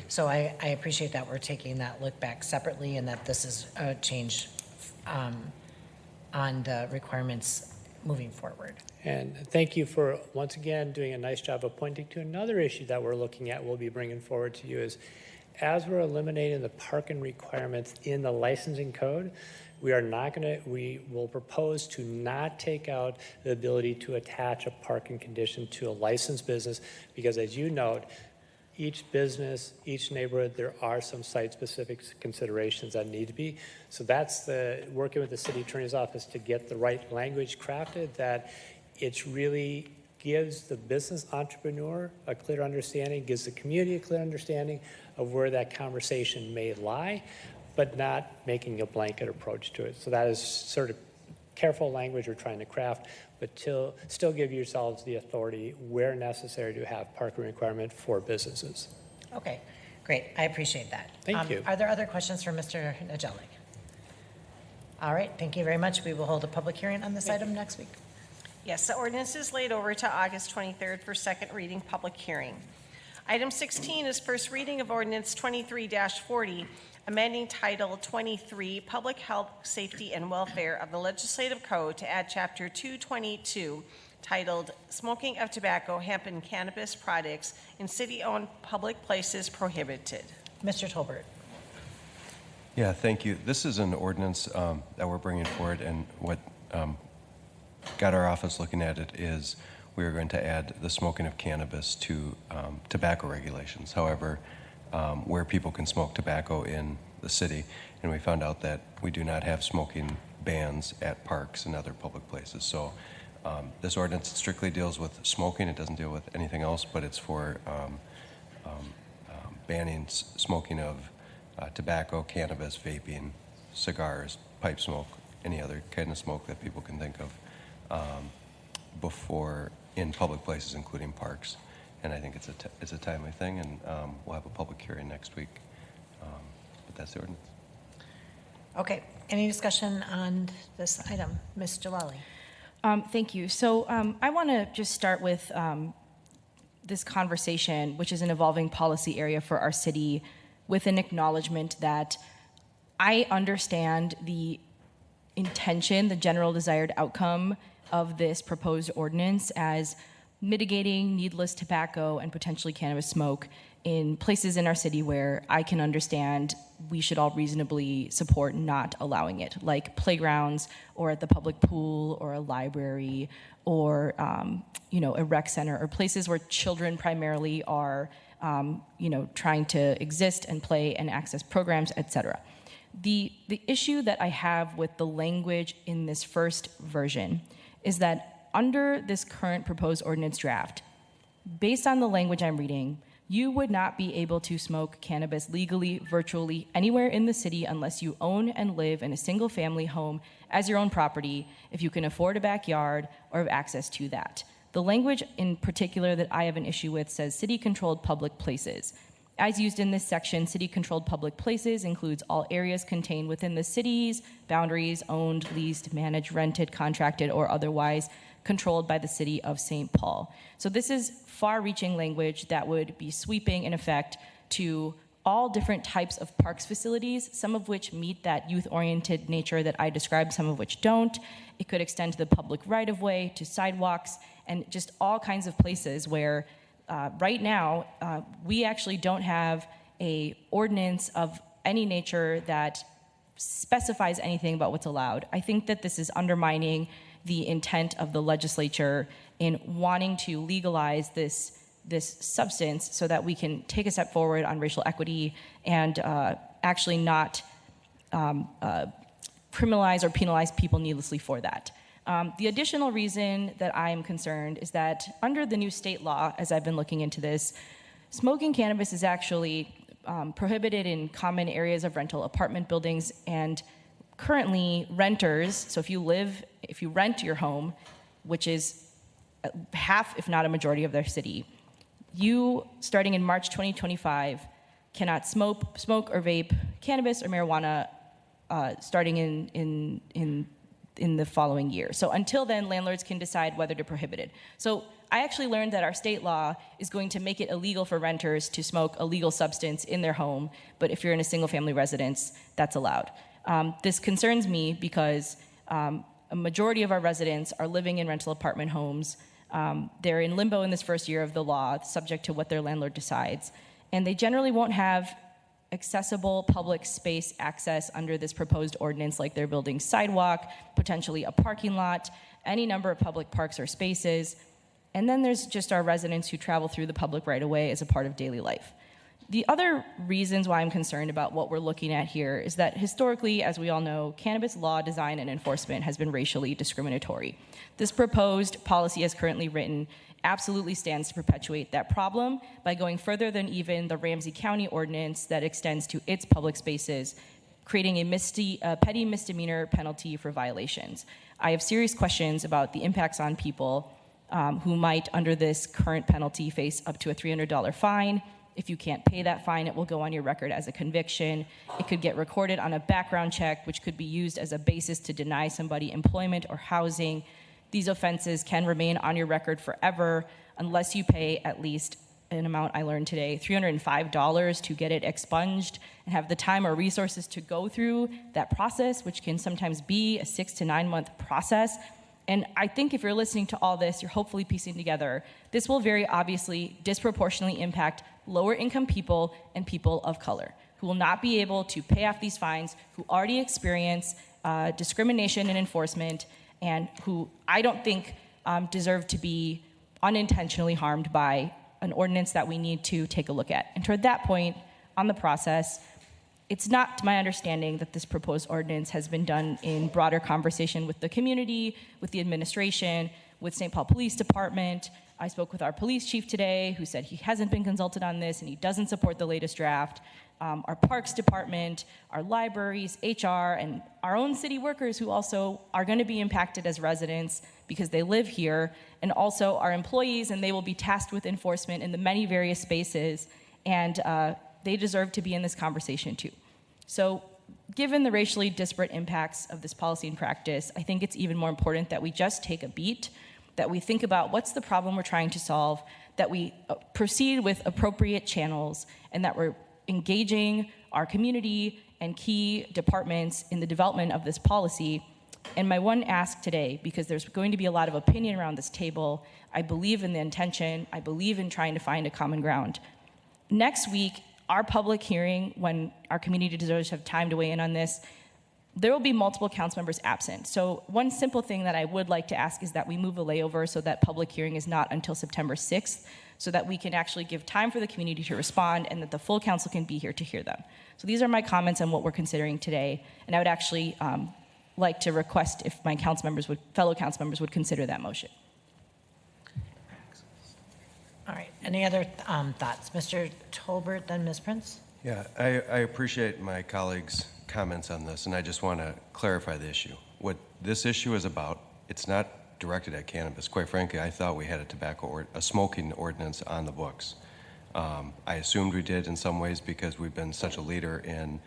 So I appreciate that we're taking that look back separately, and that this is a change on the requirements moving forward. And thank you for, once again, doing a nice job of pointing to another issue that we're looking at, we'll be bringing forward to you, is as we're eliminating the parking requirements in the licensing code, we will propose to not take out the ability to attach a parking condition to a licensed business, because as you note, each business, each neighborhood, there are some site-specific considerations that need to be. So that's working with the city attorney's office to get the right language crafted, that it's really gives the business entrepreneur a clear understanding, gives the community a clear understanding of where that conversation may lie, but not making a blanket approach to it. So that is sort of careful language we're trying to craft, but still give yourselves the authority where necessary to have parking requirement for businesses. Okay, great. I appreciate that. Thank you. Are there other questions for Mr. Najelic? All right, thank you very much. We will hold a public hearing on this item next week. Yes, the ordinance is laid over to August 23rd for second reading public hearing. Item 16 is first reading of ordinance 23-40, amending Title 23, Public Health, Safety, and Welfare of the Legislative Code to add Chapter 222, titled Smoking of Tobacco, Hemp, and Cannabis Products in City-Owned Public Places Prohibited. Mr. Tolbert. Yeah, thank you. This is an ordinance that we're bringing forward, and what got our office looking at it is we are going to add the smoking of cannabis to tobacco regulations. However, where people can smoke tobacco in the city, and we found out that we do not have smoking bans at parks and other public places. So this ordinance strictly deals with smoking. It doesn't deal with anything else, but it's for banning smoking of tobacco, cannabis, vaping, cigars, pipe smoke, any other kind of smoke that people can think of before in public places, including parks. And I think it's a timely thing, and we'll have a public hearing next week. But that's the ordinance. Okay. Any discussion on this item? Ms. Jalali. Thank you. So I want to just start with this conversation, which is an evolving policy area for our city, with an acknowledgement that I understand the intention, the general desired outcome of this proposed ordinance as mitigating needless tobacco and potentially cannabis smoke in places in our city where I can understand we should all reasonably support not allowing it, like playgrounds or at the public pool or a library or a rec center, or places where children primarily are trying to exist and play and access programs, etc. The issue that I have with the language in this first version is that under this current proposed ordinance draft, based on the language I'm reading, you would not be able to smoke cannabis legally, virtually anywhere in the city unless you own and live in a single family home as your own property, if you can afford a backyard or have access to that. The language in particular that I have an issue with says city-controlled public places. As used in this section, city-controlled public places includes all areas contained within the city's boundaries, owned, leased, managed, rented, contracted, or otherwise controlled by the city of St. Paul. So this is far-reaching language that would be sweeping in effect to all different types of parks facilities, some of which meet that youth-oriented nature that I described, some of which don't. It could extend to the public right-of-way, to sidewalks, and just all kinds of places where right now we actually don't have a ordinance of any nature that specifies anything about what's allowed. I think that this is undermining the intent of the legislature in wanting to legalize this substance so that we can take a step forward on racial equity and actually not criminalize or penalize people needlessly for that. The additional reason that I am concerned is that under the new state law, as I've been looking into this, smoking cannabis is actually prohibited in common areas of rental apartment buildings, and currently renters, so if you rent your home, which is half, if not a majority of their city, you, starting in March 2025, cannot smoke or vape cannabis or marijuana starting in the following year. So until then, landlords can decide whether to prohibit it. So I actually learned that our state law is going to make it illegal for renters to smoke a legal substance in their home, but if you're in a single-family residence, that's allowed. This concerns me because a majority of our residents are living in rental apartment homes. They're in limbo in this first year of the law, subject to what their landlord decides, and they generally won't have accessible public space access under this proposed ordinance, like they're building sidewalk, potentially a parking lot, any number of public parks or spaces. And then there's just our residents who travel through the public right-of-way as a part of daily life. The other reasons why I'm concerned about what we're looking at here is that historically, as we all know, cannabis law design and enforcement has been racially discriminatory. This proposed policy as currently written absolutely stands to perpetuate that problem by going further than even the Ramsey County ordinance that extends to its public spaces, creating a petty misdemeanor penalty for violations. I have serious questions about the impacts on people who might, under this current penalty, face up to a $300 fine. If you can't pay that fine, it will go on your record as a conviction. It could get recorded on a background check, which could be used as a basis to deny somebody employment or housing. These offenses can remain on your record forever unless you pay at least an amount I learned today, $305 to get it expunged and have the time or resources to go through that process, which can sometimes be a 6 to 9 month process. And I think if you're listening to all this, you're hopefully piecing together, this will very obviously disproportionately impact lower income people and people of color who will not be able to pay off these fines, who already experience discrimination and enforcement, and who I don't think deserve to be unintentionally harmed by an ordinance that we need to take a look at. And toward that point on the process, it's not my understanding that this proposed ordinance has been done in broader conversation with the community, with the administration, with St. Paul Police Department. I spoke with our police chief today, who said he hasn't been consulted on this and he doesn't support the latest draft. Our parks department, our libraries, HR, and our own city workers who also are going to be impacted as residents because they live here, and also our employees, and they will be tasked with enforcement in the many various spaces, and they deserve to be in this conversation too. So given the racially disparate impacts of this policy and practice, I think it's even more important that we just take a beat, that we think about what's the problem we're trying to solve, that we proceed with appropriate channels, and that we're engaging our community and key departments in the development of this policy. And my one ask today, because there's going to be a lot of opinion around this table, I believe in the intention, I believe in trying to find a common ground. Next week, our public hearing, when our community deserves to have time to weigh in on this, there will be multiple council members absent. So one simple thing that I would like to ask is that we move a layover so that public hearing is not until September 6th, so that we can actually give time for the community to respond and that the full council can be here to hear them. So these are my comments on what we're considering today, and I would actually like to request if my fellow council members would consider that motion. All right, any other thoughts? Mr. Tolbert, then Ms. Prince? Yeah, I appreciate my colleagues' comments on this, and I just want to clarify the issue. What this issue is about, it's not directed at cannabis. Quite frankly, I thought we had a smoking ordinance on the books. I assumed we did in some ways because we've been such a leader in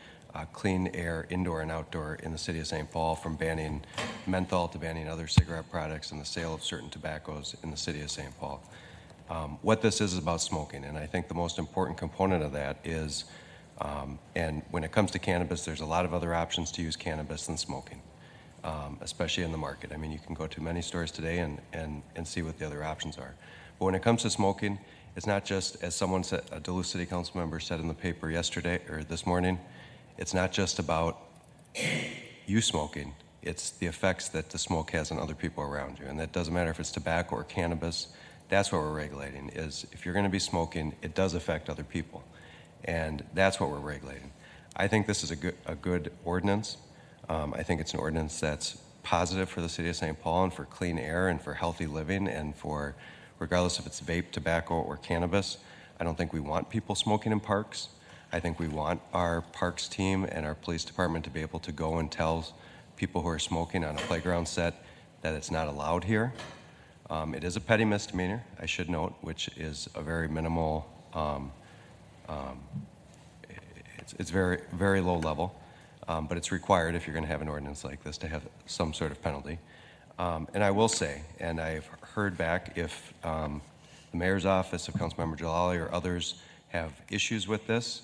clean air, indoor and outdoor in the city of St. Paul, from banning menthol to banning other cigarette products and the sale of certain tobaccos in the city of St. Paul. What this is about smoking, and I think the most important component of that is, and when it comes to cannabis, there's a lot of other options to use cannabis than smoking, especially in the market. I mean, you can go to many stores today and see what the other options are. But when it comes to smoking, it's not just, as someone said, a Duluth City Council member said in the paper yesterday or this morning, it's not just about you smoking, it's the effects that the smoke has on other people around you. And that doesn't matter if it's tobacco or cannabis. That's what we're regulating, is if you're going to be smoking, it does affect other people. And that's what we're regulating. I think this is a good ordinance. I think it's an ordinance that's positive for the city of St. Paul and for clean air and for healthy living and for, regardless if it's vape, tobacco, or cannabis. I don't think we want people smoking in parks. I think we want our parks team and our police department to be able to go and tell people who are smoking on a playground set that it's not allowed here. It is a petty misdemeanor, I should note, which is a very minimal, it's very, very low level, but it's required if you're going to have an ordinance like this to have some sort of penalty. And I will say, and I've heard back, if the mayor's office of Councilmember Jalali or others have issues with this,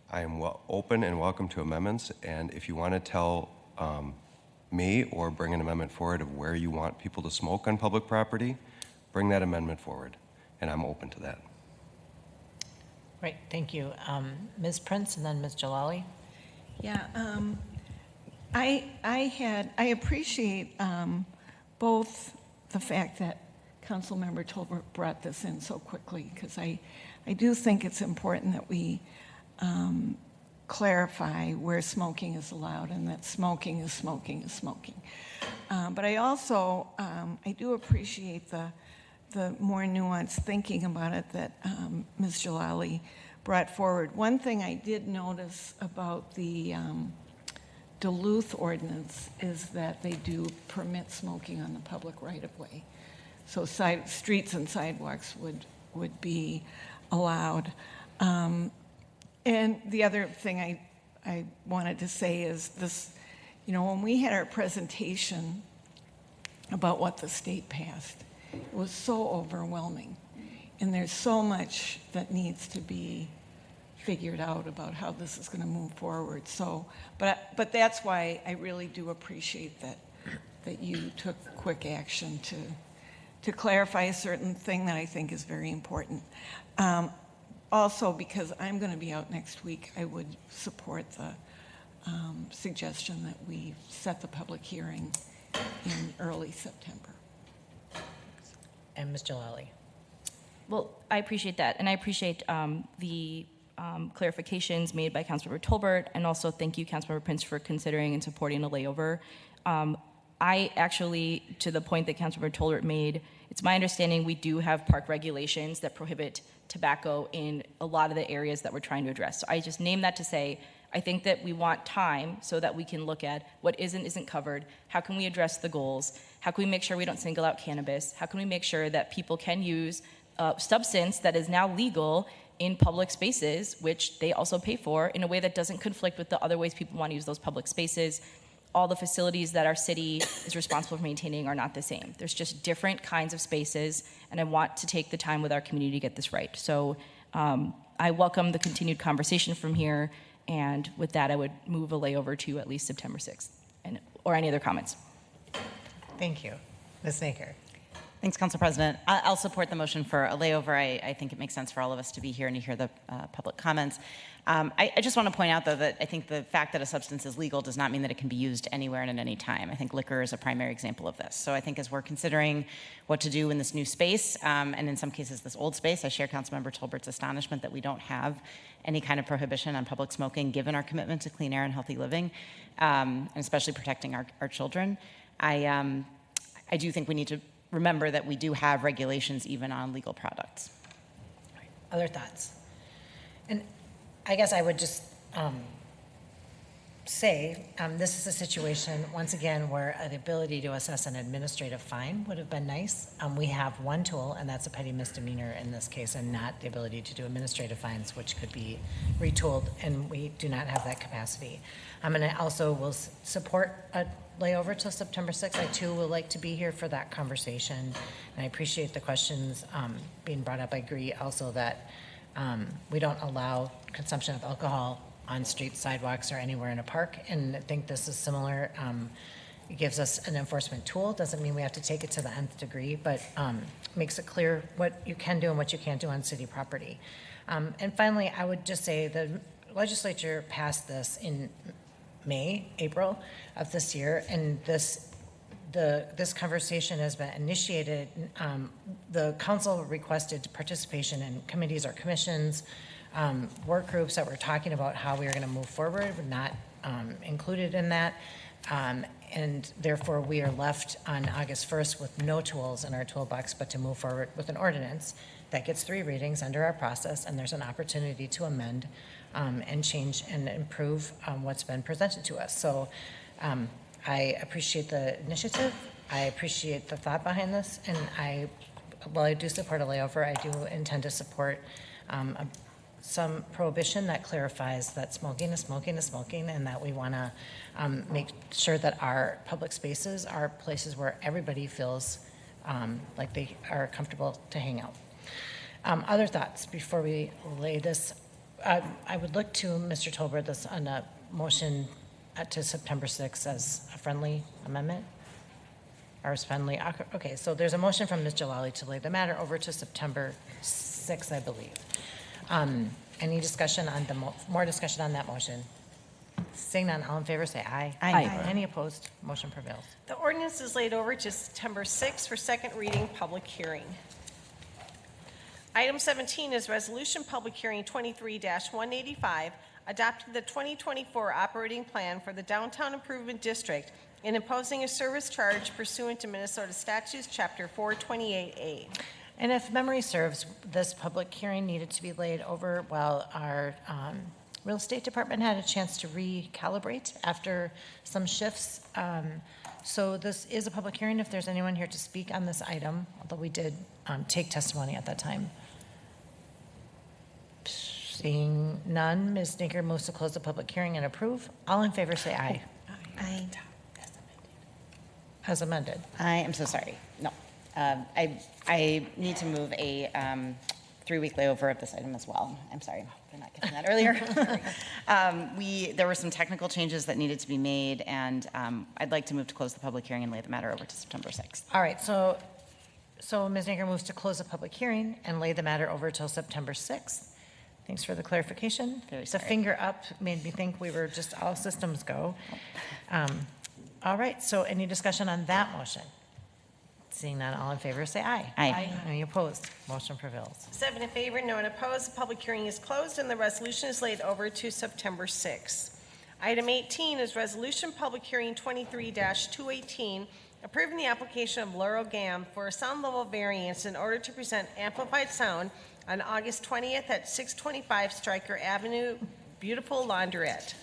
I am open and welcome to amendments. And if you want to tell me or bring an amendment forward of where you want people to smoke on public property, bring that amendment forward, and I'm open to that. Great, thank you. Ms. Prince and then Ms. Jalali. Yeah, I appreciate both the fact that Councilmember Tolbert brought this in so quickly, because I do think it's important that we clarify where smoking is allowed and that smoking is smoking is smoking. But I also, I do appreciate the more nuanced thinking about it that Ms. Jalali brought forward. One thing I did notice about the Duluth ordinance is that they do permit smoking on the public right-of-way. So streets and sidewalks would be allowed. And the other thing I wanted to say is this, you know, when we had our presentation about what the state passed, it was so overwhelming. And there's so much that needs to be figured out about how this is going to move forward. So, but that's why I really do appreciate that you took quick action to clarify a certain thing that I think is very important. Also, because I'm going to be out next week, I would support the suggestion that we set the public hearing in early September. And Ms. Jalali. Well, I appreciate that, and I appreciate the clarifications made by Councilmember Tolbert, and also thank you, Councilmember Prince, for considering and supporting a layover. I actually, to the point that Councilmember Tolbert made, it's my understanding we do have park regulations that prohibit tobacco in a lot of the areas that we're trying to address. So I just name that to say, I think that we want time so that we can look at what isn't covered, how can we address the goals, how can we make sure we don't single out cannabis, how can we make sure that people can use substance that is now legal in public spaces, which they also pay for, in a way that doesn't conflict with the other ways people want to use those public spaces. All the facilities that our city is responsible for maintaining are not the same. There's just different kinds of spaces, and I want to take the time with our community to get this right. So I welcome the continued conversation from here, and with that, I would move a layover to at least September 6th, or any other comments. Thank you. Ms. Naker. Thanks, Council President. I'll support the motion for a layover. I think it makes sense for all of us to be here and to hear the public comments. I just want to point out, though, that I think the fact that a substance is legal does not mean that it can be used anywhere and at any time. I think liquor is a primary example of this. So I think as we're considering what to do in this new space, and in some cases this old space, I share Councilmember Tolbert's astonishment that we don't have any kind of prohibition on public smoking, given our commitment to clean air and healthy living, and especially protecting our children. I do think we need to remember that we do have regulations even on legal products. Other thoughts? And I guess I would just say this is a situation, once again, where the ability to assess an administrative fine would have been nice. We have one tool, and that's a petty misdemeanor in this case, and not the ability to do administrative fines, which could be retooled, and we do not have that capacity. And I also will support a layover till September 6th. I too would like to be here for that conversation, and I appreciate the questions being brought up. I agree also that we don't allow consumption of alcohol on streets, sidewalks, or anywhere in a park, and I think this is similar. It gives us an enforcement tool. Doesn't mean we have to take it to the nth degree, but makes it clear what you can do and what you can't do on city property. And finally, I would just say the legislature passed this in April of this year, and this conversation has been initiated. The council requested participation in committees or commissions, work groups that were talking about how we are going to move forward. We're not included in that, and therefore we are left on August 1st with no tools in our toolbox but to move forward with an ordinance that gets 3 readings under our process, and there's an opportunity to amend and change and improve what's been presented to us. So I appreciate the initiative. I appreciate the thought behind this, and while I do support a layover, I do intend to support some prohibition that clarifies that smoking is smoking is smoking, and that we want to make sure that our public spaces are places where everybody feels like they are comfortable to hang out. Other thoughts before we lay this? I would look to Mr. Tolbert this on a motion to September 6th as a friendly amendment. Or as friendly, okay, so there's a motion from Ms. Jalali to lay the matter over to September 6th, I believe. Any discussion on more discussion on that motion? Seeing none, all in favor say aye. Aye. Any opposed? Motion prevails. The ordinance is laid over to September 6th for second reading, public hearing. Item 17 is Resolution Public Hearing 23-185, adopting the 2024 operating plan for the Downtown Improvement District and imposing a service charge pursuant to Minnesota Statutes, Chapter 428A. And if memory serves, this public hearing needed to be laid over while our real estate department had a chance to recalibrate after some shifts. So this is a public hearing if there's anyone here to speak on this item, although we did take testimony at that time. Seeing none, Ms. Sneaker moves to close the public hearing and approve. All in favor say aye. Aye. As amended. I am so sorry. No. I need to move a 3-week layover of this item as well. I'm sorry for not getting that earlier. There were some technical changes that needed to be made, and I'd like to move to close the public hearing and lay the matter over to September 6th. All right, so Ms. Nager moves to close the public hearing and lay the matter over till September 6th. Thanks for the clarification. Very The sorry. finger up made me think we were just all systems go. All right, so any discussion on that motion? Seeing none, all in favor say aye. Aye. Any opposed? Motion prevails. 7 in favor, no one opposed. The public hearing is closed and the resolution is laid over to September 6th. Item 18 is Resolution Public Hearing 23-218, approving the application of Laurel Gam for a sound level variance in order to present amplified sound on August 20th at 625 Stryker Avenue, Beautiful Laundrette.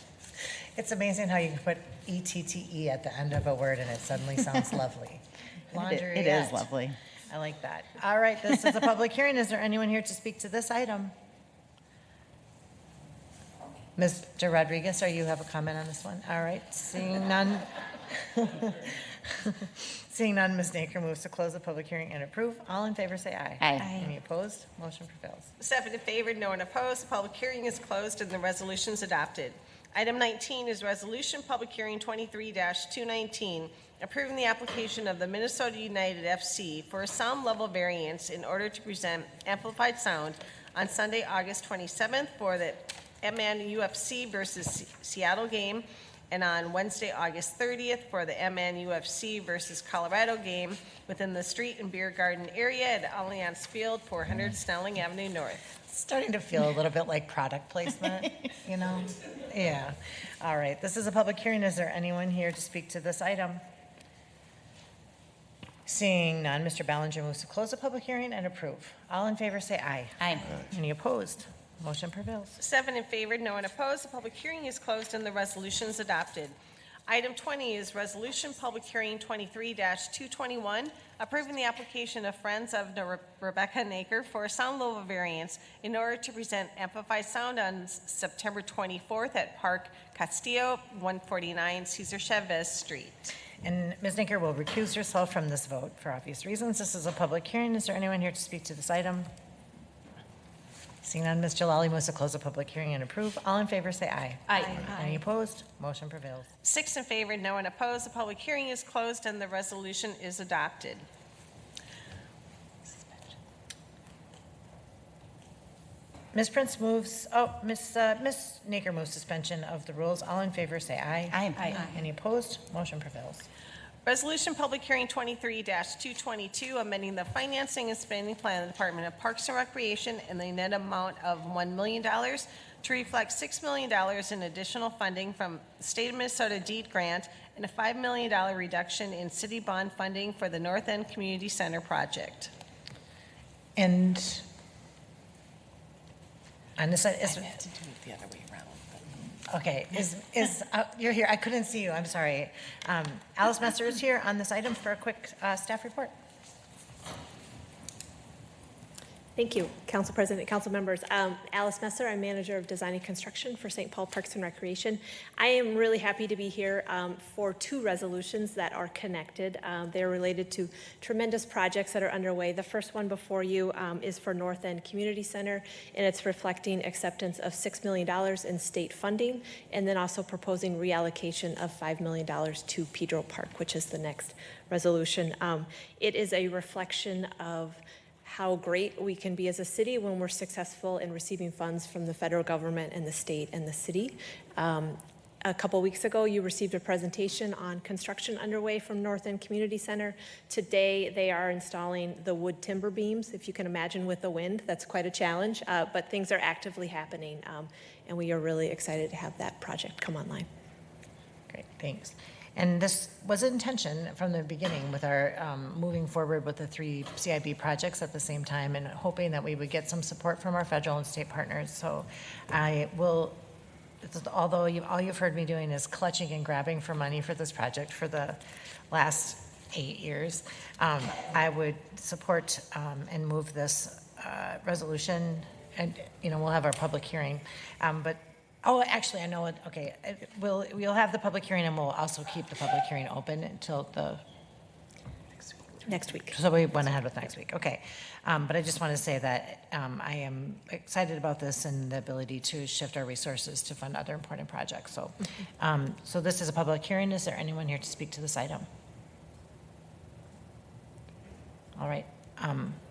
It's amazing how you can put E-T-T-E at the end of a word and it suddenly sounds lovely. Laundry. It is lovely. I like that. All right, this is a public hearing. Is there anyone here to speak to this item? Mr. Rodriguez, you have a comment on this one? All right, seeing none. Seeing none, Ms. Naker moves to close the public hearing and approve. All in favor say aye. Aye. Any opposed? Motion prevails. 7 in favor, no one opposed. The public hearing is closed and the resolution is adopted. Item 19 is Resolution Public Hearing 23-219, approving the application of the Minnesota United FC for a sound level variance in order to present amplified sound on Sunday, August 27th for the MNUFC versus Seattle game, and on Wednesday, August 30th for the MNUFC versus Colorado game within the street and beer garden area at Allianz Field, 400 Snelling Avenue North. Starting to feel a little bit like product placement, you know? Yeah. All right, this is a public hearing. Is there anyone here to speak to this item? Seeing none, Mr. Ballinger moves to close the public hearing and approve. All in favor say aye. Aye. Any opposed? Motion prevails. 7 in favor, no one opposed. The public hearing is closed and the resolution is adopted. Item 20 is Resolution Public Hearing 23-221, approving the application of Friends of Rebecca Naker for a sound level variance in order to present amplified sound on September 24th at Park Castillo, 149 Cesar Chavez Street. And Ms. Naker will recuse herself from this vote for obvious reasons. This is a public hearing. Is there anyone here to speak to this item? Seeing none, Ms. Jalali moves to close the public hearing and approve. All in favor say aye. Aye. Any opposed? Motion prevails. 6 in favor, no one opposed. The public hearing is closed and the resolution is adopted. Ms. Prince moves, Ms. Naker moves suspension of the rules. All in favor say aye. Aye. Any opposed? Motion prevails. Resolution Public Hearing 23-222, amending the financing and spending plan of the Department of Parks and Recreation in the net amount of $1 million to reflect $6 million in additional funding from the State of Minnesota deed grant and a $5 million reduction in city bond funding for the North End Community Center project. And on this side, is, to do it the other way around. okay, you're here. I couldn't see you. I'm sorry. Alice Messer is here on this item for a quick staff report. Thank you, Council President, Council members. Alice Messer, I'm Manager of Design and Construction for St. Paul Parks and Recreation. I am really happy to be here for 2 resolutions that are connected. They're related to tremendous projects that are underway. The first one before you is for North End Community Center, and it's reflecting acceptance of $6 million in state funding, and then also proposing reallocation of $5 million to Pedro Park, which is the next resolution. It is a reflection of how great we can be as a city when we're successful in receiving funds from the federal government and the state and the city. A couple weeks ago, you received a presentation on construction underway from North End Community Center. Today, they are installing the wood timber beams. If you can imagine with the wind, that's quite a challenge, but things are actively happening, and we are really excited to have that project come online. Great, thanks. And this was an intention from the beginning with our moving forward with the 3 CIB projects at the same time and hoping that we would get some support from our federal and state partners. So I will, although all you've heard me doing is clutching and grabbing for money for this project for the last 8 years, I would support and move this resolution, and we'll have our public hearing. Oh, actually, I know it. Okay, we'll have the public hearing, and we'll also keep the public hearing open until the next week. So we went ahead with next week. Okay, but I just want to say that I am excited about this and the ability to shift our resources to fund other important projects. So, so this is a public hearing. Is there anyone here to speak to this item? All right.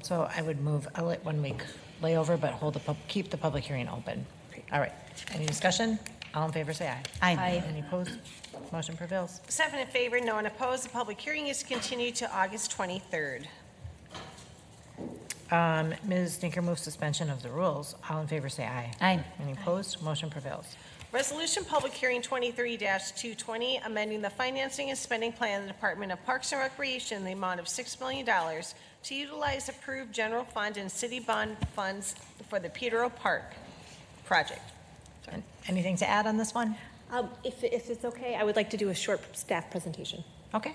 So I would move. I'll let 1 week lay over, but keep the public hearing open. All right. Any discussion? All in favor say aye. Aye. Any opposed? Motion prevails. 7 in favor, no one opposed. The public hearing is continued to August 23rd. Ms. Dinker moves suspension of the rules. All in favor say aye. Aye. Any opposed? Motion prevails. Resolution Public Hearing 23-220, amending the financing and spending plan of the Department of Parks and Recreation in the amount of $6 million to utilize approved general fund and city bond funds for the Pedro Park project. Anything to add on this one? If it's okay, I would like to do a short staff presentation. Okay.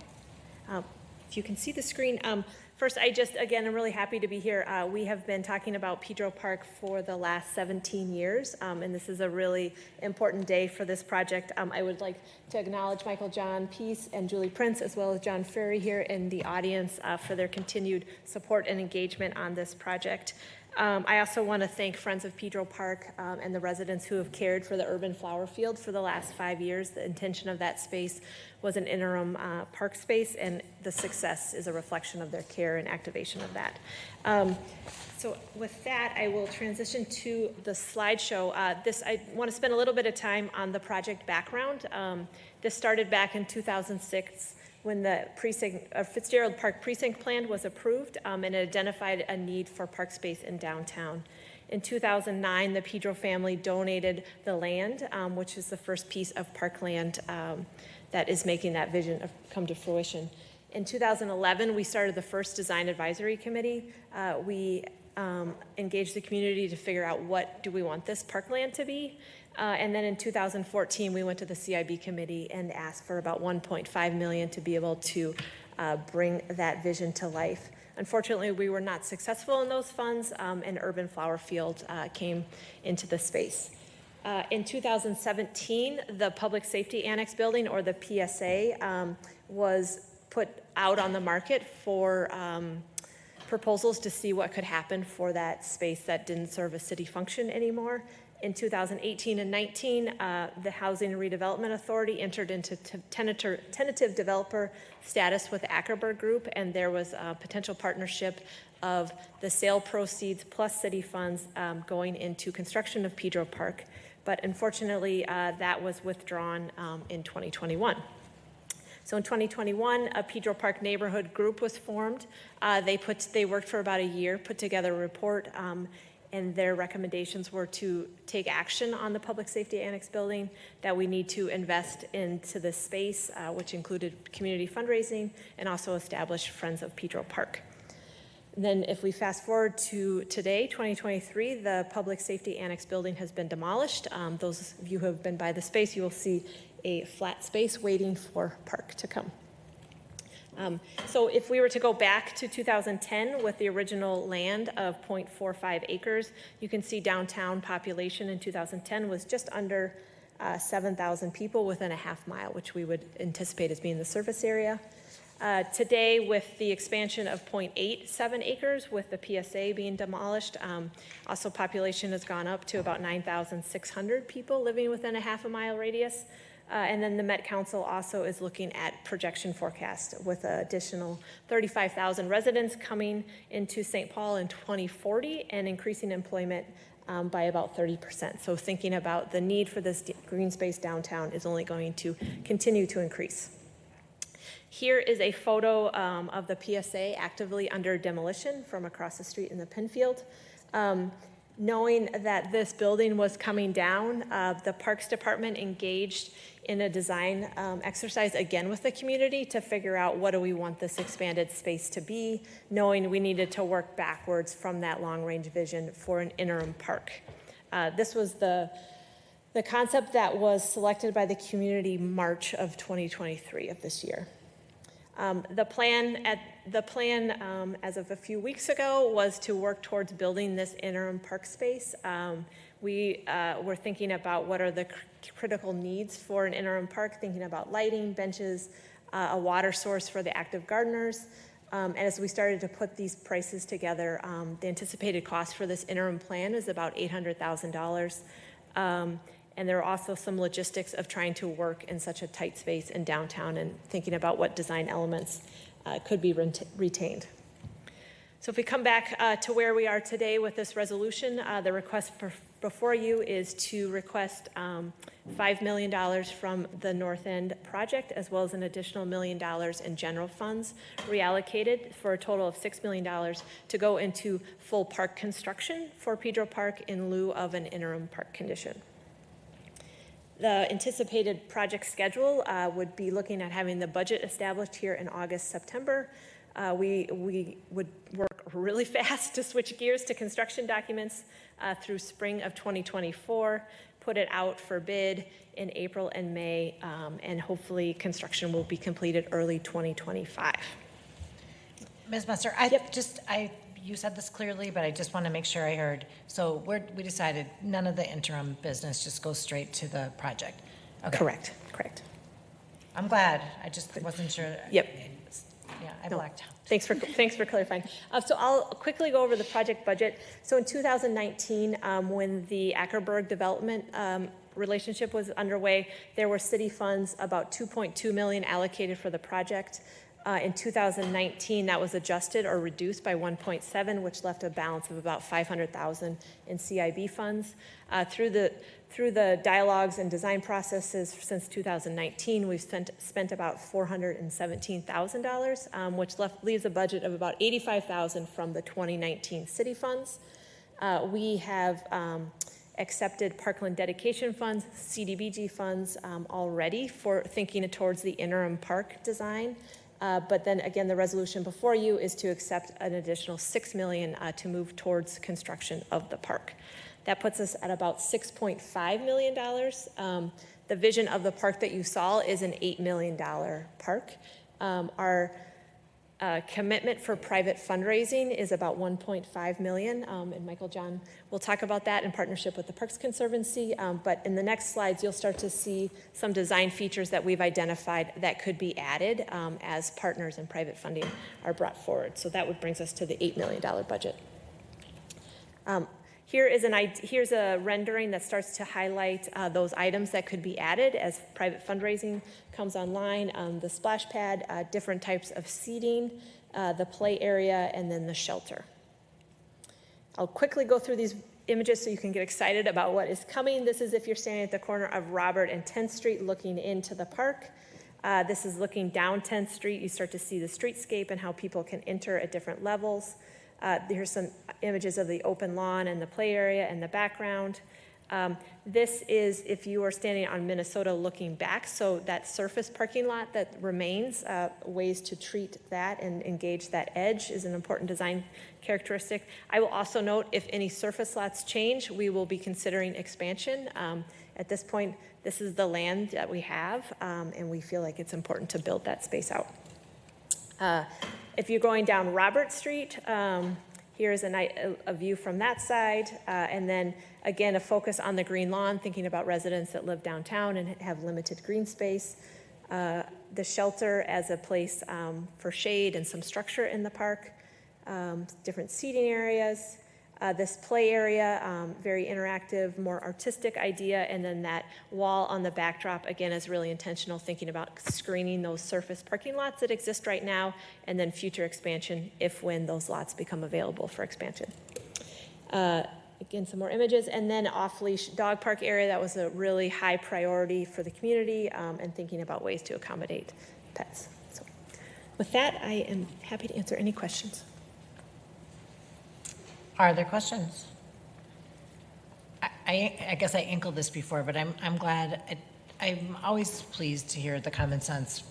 If you can see the screen. First, I'm really happy to be here. We have been talking about Pedro Park for the last 17 years, and this is a really important day for this project. I would like to acknowledge Michael John Peace and Julie Prince, as well as John Ferry here in the audience for their continued support and engagement on this project. I also want to thank Friends of Pedro Park and the residents who have cared for the urban flower field for the last 5 years. The intention of that space was an interim park space, and the success is a reflection of their care and activation of that. So with that, I will transition to the slideshow. I want to spend a little bit of time on the project background. This started back in 2006 when the Fitzgerald Park Precinct Plan was approved, and it identified a need for park space in downtown. In 2009, the Pedro family donated the land, which is the first piece of parkland that is making that vision come to fruition. In 2011, we started the first design advisory committee. We engaged the community to figure out what do we want this parkland to be. And then in 2014, we went to the CIB committee and asked for about $1.5 million to be able to bring that vision to life. Unfortunately, we were not successful in those funds, and Urban Flower Field came into the space. In 2017, the Public Safety Annex Building, or the PSA, was put out on the market for proposals to see what could happen for that space that didn't serve a city function anymore. In 2018 and 19, the Housing and Redevelopment Authority entered into tentative developer status with the Ackerberg Group, and there was a potential partnership of the sale proceeds plus city funds going into construction of Pedro Park. But unfortunately, that was withdrawn in 2021. So in 2021, a Pedro Park neighborhood group was formed. They worked for about a year, put together a report, and their recommendations were to take action on the Public Safety Annex Building, that we need to invest into this space, which included community fundraising, and also establish Friends of Pedro Park. And then if we fast forward to today, 2023, the Public Safety Annex Building has been demolished. Those of you who have been by the space, you will see a flat space waiting for park to come. So if we were to go back to 2010 with the original land of 0.45 acres, you can see downtown population in 2010 was just under 7,000 people within a half mile, which we would anticipate as being the service area. Today, with the expansion of 0.87 acres, with the PSA being demolished, also population has gone up to about 9,600 people living within a half a mile radius. And then the Met Council also is looking at projection forecast with an additional 35,000 residents coming into St. Paul in 2040 and increasing employment by about 30%. So thinking about the need for this green space downtown is only going to continue to increase. Here is a photo of the PSA actively under demolition from across the street in the Penfield. Knowing that this building was coming down, the Parks Department engaged in a design exercise again with the community to figure out what do we want this expanded space to be, knowing we needed to work backwards from that long-range vision for an interim park. This was the concept that was selected by the community March of 2023 of this year. The plan as of a few weeks ago was to work towards building this interim park space. We were thinking about what are the critical needs for an interim park, thinking about lighting, benches, a water source for the active gardeners. And as we started to put these prices together, the anticipated cost for this interim plan is about $800,000. And there are also some logistics of trying to work in such a tight space in downtown and thinking about what design elements could be retained. So if we come back to where we are today with this resolution, the request before you is to request $5 million from the North End project, as well as an additional $1 million in general funds reallocated for a total of $6 million to go into full park construction for Pedro Park in lieu of an interim park condition. The anticipated project schedule would be looking at having the budget established here in August, September. We would work really fast to switch gears to construction documents through spring of 2024, put it out for bid in April and May, and hopefully construction will be completed early 2025. Ms. Messer, you said this clearly, but I just want to make sure I heard. So we decided none of the interim business, just go straight to the project. Okay. Correct. I'm glad. I just wasn't sure. Yep. Yeah, I blacked out. Thanks for clarifying. So I'll quickly go over the project budget. So in 2019, when the Ackerberg development relationship was underway, there were city funds, about $2.2 million allocated for the project. In 2019, that was adjusted or reduced by 1.7, which left a balance of about $500,000 in CIB funds. Through the dialogues and design processes since 2019, we've spent about $417,000, which leaves a budget of about $85,000 from the 2019 city funds. We have accepted Parkland dedication funds, CDBG funds already for thinking towards the interim park design. But then again, the resolution before you is to accept an additional $6 million to move towards construction of the park. That puts us at about $6.5 million. The vision of the park that you saw is an $8 million park. Our commitment for private fundraising is about $1.5 million, and Michael John will talk about that in partnership with the Parks Conservancy. But in the next slides, you'll start to see some design features that we've identified that could be added as partners and private funding are brought forward. So that would brings us to the $8 million budget. Here's a rendering that starts to highlight those items that could be added as private fundraising comes online. The splash pad, different types of seating, the play area, and then the shelter. I'll quickly go through these images so you can get excited about what is coming. This is if you're standing at the corner of Robert and 10th Street looking into the park. This is looking down 10th Street. You start to see the streetscape and how people can enter at different levels. Here's some images of the open lawn and the play area in the background. This is if you are standing on Minnesota looking back, so that surface parking lot that remains, ways to treat that and engage that edge is an important design characteristic. I will also note if any surface lots change, we will be considering expansion. At this point, this is the land that we have, and we feel like it's important to build that space out. If you're going down Robert Street, here's a view from that side, and then again a focus on the green lawn, thinking about residents that live downtown and have limited green space. The shelter as a place for shade and some structure in the park, different seating areas. This play area, very interactive, more artistic idea, and then that wall on the backdrop, again, is really intentional, thinking about screening those surface parking lots that exist right now, and then future expansion when those lots become available for expansion. Again, some more images, and then off-leash dog park area. That was a really high priority for the community, and thinking about ways to accommodate pets. So with that, I am happy to answer any questions. Are there questions? I guess I ankled this before, but I'm glad. I'm always pleased to hear the common sense,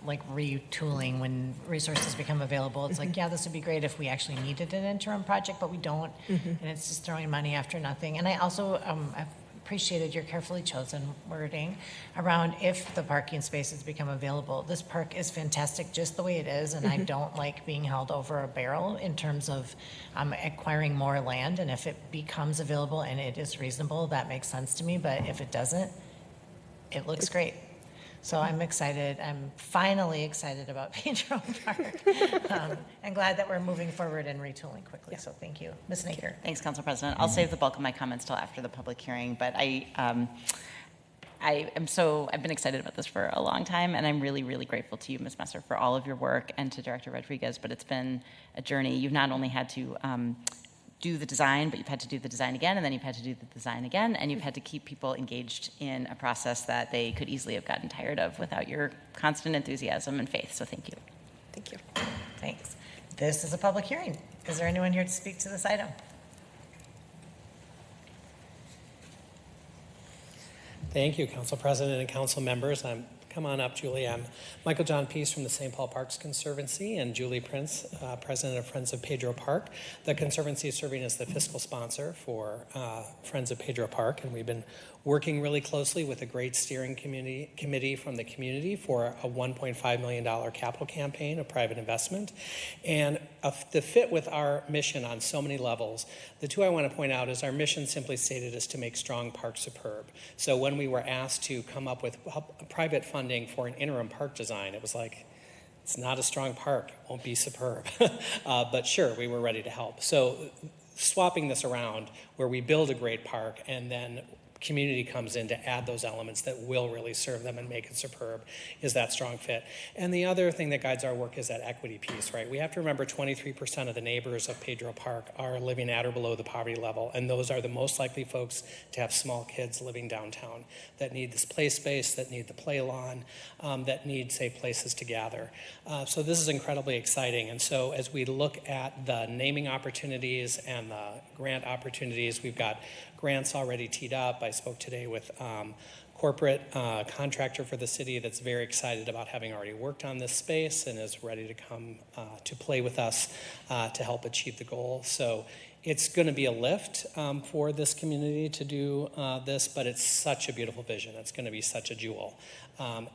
like retooling when resources become available. It's like, yeah, this would be great if we actually needed an interim project, but we don't, and it's just throwing money after nothing. And I also appreciated your carefully chosen wording around if the parking spaces become available. This park is fantastic just the way it is, and I don't like being held over a barrel in terms of acquiring more land. And if it becomes available and it is reasonable, that makes sense to me. But if it doesn't, it looks great. So I'm excited. I'm finally excited about Pedro Park. I'm glad that we're moving forward and retooling quickly. So thank you. Ms. Naker. Thanks, Council President. I'll save the bulk of my comments till after the public hearing, but I've been excited about this for a long time, and I'm really, really grateful to you, Ms. Messer, for all of your work, and to Director Rodriguez, but it's been a journey. You've not only had to do the design, but you've had to do the design again, and then you've had to do the design again, and you've had to keep people engaged in a process that they could easily have gotten tired of without your constant enthusiasm and faith, so thank you. Thank you. Thanks. This is a public hearing. Is there anyone here to speak to this item? Thank you, Council President and Council members. Come on up, Julie. I'm Michael John Peace from the St. Paul Parks Conservancy, and Julie Prince, President of Friends of Pedro Park. The Conservancy is serving as the fiscal sponsor for Friends of Pedro Park, and we've been working really closely with a great steering committee from the community for a $1.5 million capital campaign of private investment. And the fit with our mission on so many levels, the two I want to point out is our mission simply stated is to make strong parks superb. So when we were asked to come up with private funding for an interim park design, it was like, It's not a strong park, it won't be superb. But sure, we were ready to help. So swapping this around where we build a great park and then community comes in to add those elements that will really serve them and make it superb is that strong fit. And the other thing that guides our work is that equity piece, right? We have to remember 23% of the neighbors of Pedro Park are living at or below the poverty level, and those are the most likely folks to have small kids living downtown that need this play space, that need the play lawn, that need safe places to gather. So this is incredibly exciting. And so as we look at the naming opportunities and the grant opportunities, we've got grants already teed up. I spoke today with corporate contractor for the city that's very excited about having already worked on this space and is ready to come to play with us to help achieve the goal. So it's going to be a lift for this community to do this, but it's such a beautiful vision. It's going to be such a jewel.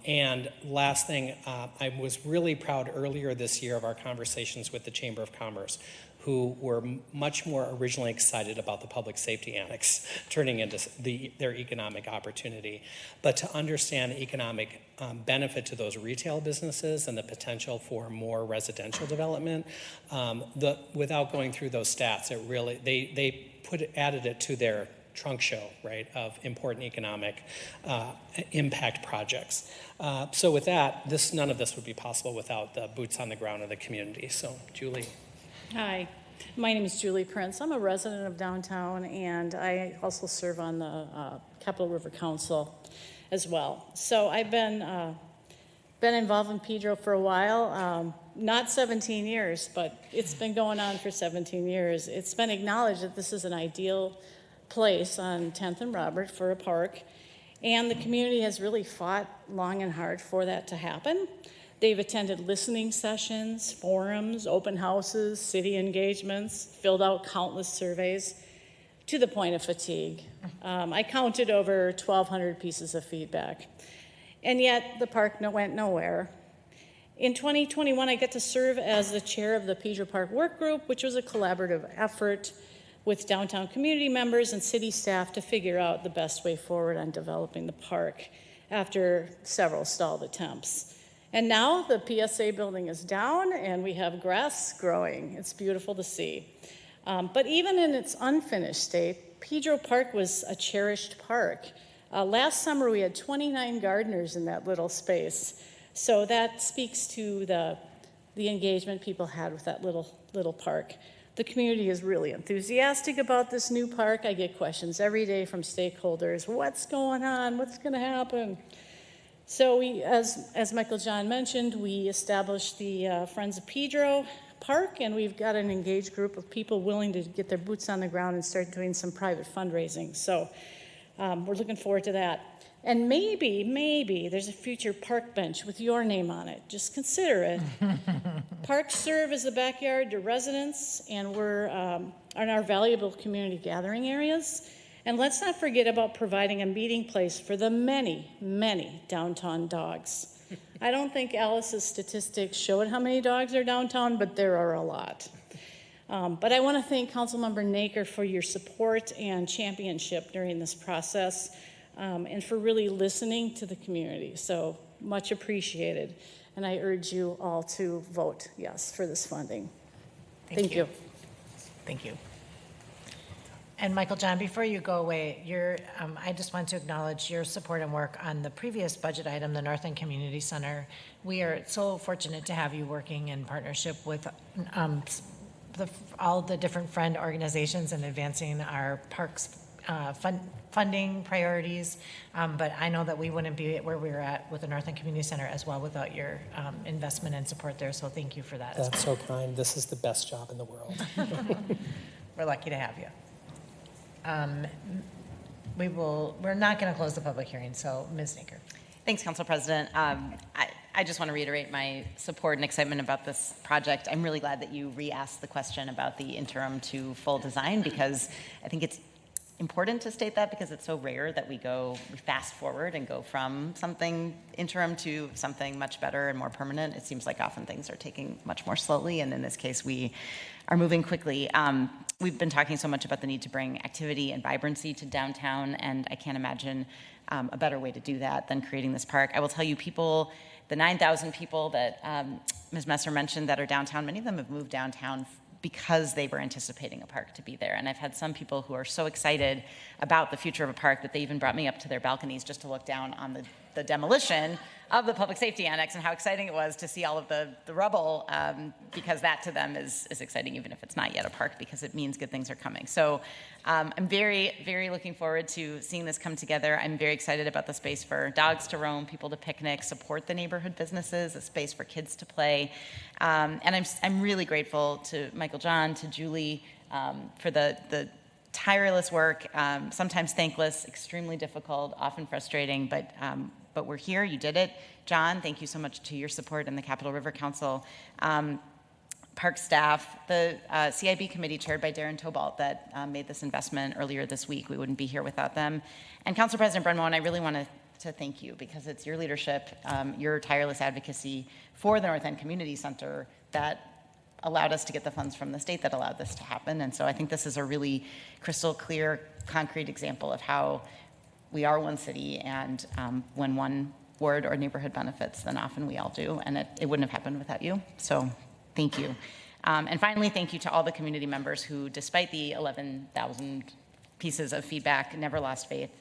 And last thing, I was really proud earlier this year of our conversations with the Chamber of Commerce, who were much more originally excited about the public safety annex turning into their economic opportunity. But to understand the economic benefit to those retail businesses and the potential for more residential development, without going through those stats, it really, they added it to their trunk show, right, of important economic impact projects. So with that, none of this would be possible without the boots on the ground of the community. So, Julie. Hi, my name is Julie Prince. I'm a resident of downtown, and I also serve on the Capitol River Council as well. So I've been involved in Pedro for a while, not 17 years, but it's been going on for 17 years. It's been acknowledged that this is an ideal place on 10th and Robert for a park, and the community has really fought long and hard for that to happen. They've attended listening sessions, forums, open houses, city engagements, filled out countless surveys to the point of fatigue. I counted over 1,200 pieces of feedback. And yet the park went nowhere. In 2021, I get to serve as the chair of the Pedro Park Work Group, which was a collaborative effort with downtown community members and city staff to figure out the best way forward on developing the park after several stalled attempts. And now the PSA building is down and we have grass growing. It's beautiful to see. But even in its unfinished state, Pedro Park was a cherished park. Last summer we had 29 gardeners in that little space. So that speaks to the engagement people had with that little park. The community is really enthusiastic about this new park. I get questions every day from stakeholders. What's going on? What's going to happen? So we, as Michael John mentioned, we established the Friends of Pedro Park, and we've got an engaged group of people willing to get their boots on the ground and start doing some private fundraising. So we're looking forward to that. And maybe there's a future park bench with your name on it. Just consider it. Parks serve as a backyard to residents, and we're on our valuable community gathering areas. And let's not forget about providing a meeting place for the many, many downtown dogs. I don't think Alice's statistics showed how many dogs are downtown, but there are a lot. But I want to thank Councilmember Naker for your support and championship during this process, and for really listening to the community. So much appreciated. And I urge you all to vote yes for this funding. Thank you. Thank you. And Michael John, before you go away, I just want to acknowledge your support and work on the previous budget item, the North End Community Center. We are so fortunate to have you working in partnership with all the different friend organizations and advancing our parks funding priorities. But I know that we wouldn't be where we're at with the North End Community Center as well without your investment and support there. So thank you for that. That's so kind. This is the best job in the world. We're lucky to have you. We're not going to close the public hearing, so Ms. Naker. Thanks, Council President. I just want to reiterate my support and excitement about this project. I'm really glad that you re-asked the question about the interim to full design, because I think it's important to state that, because it's so rare that we fast forward and go from something interim to something much better and more permanent. It seems like often things are taking much more slowly, and in this case we are moving quickly. We've been talking so much about the need to bring activity and vibrancy to downtown, and I can't imagine a better way to do that than creating this park. I will tell you, people, the 9,000 people that Ms. Messer mentioned that are downtown, many of them have moved downtown because they were anticipating a park to be there. And I've had some people who are so excited about the future of a park that they even brought me up to their balconies just to look down on the demolition of the public safety annex and how exciting it was to see all of the rubble, because that to them is exciting, even if it's not yet a park, because it means good things are coming. So I'm very, very looking forward to seeing this come together. I'm very excited about the space for dogs to roam, people to picnic, support the neighborhood businesses, a space for kids to play. And I'm really grateful to Michael John, to Julie, for the tireless work, sometimes thankless, extremely difficult, often frustrating, but we're here. You did it. John, thank you so much to your support and the Capitol River Council. Park staff, the CIB committee chaired by Darren Tobalt that made this investment earlier this week. We wouldn't be here without them. And Council President Brenmo, and I really want to thank you, because it's your leadership, your tireless advocacy for the North End Community Center that allowed us to get the funds from the state that allowed this to happen. And so I think this is a really crystal clear, concrete example of how we are one city, and when one ward or neighborhood benefits, then often we all do, and it wouldn't have happened without you. So thank you. And finally, thank you to all the community members who, despite the 11,000 pieces of feedback, never lost faith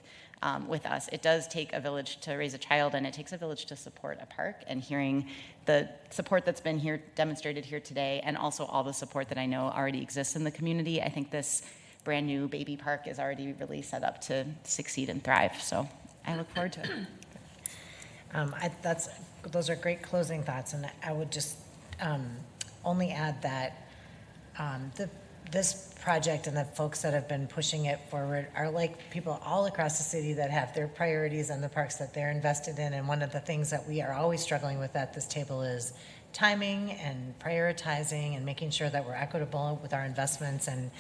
with us. It does take a village to raise a child, and it takes a village to support a park. And hearing the support that's been here demonstrated here today, and also all the support that I know already exists in the community, I think this brand new baby park is already really set up to succeed and thrive. So I look forward to it. Those are great closing thoughts, and I would just only add that this project and the folks that have been pushing it forward are like people all across the city that have their priorities and the parks that they're invested in. And one of the things that we are always struggling with at this table is timing and prioritizing and making sure that we're equitable with our investments. And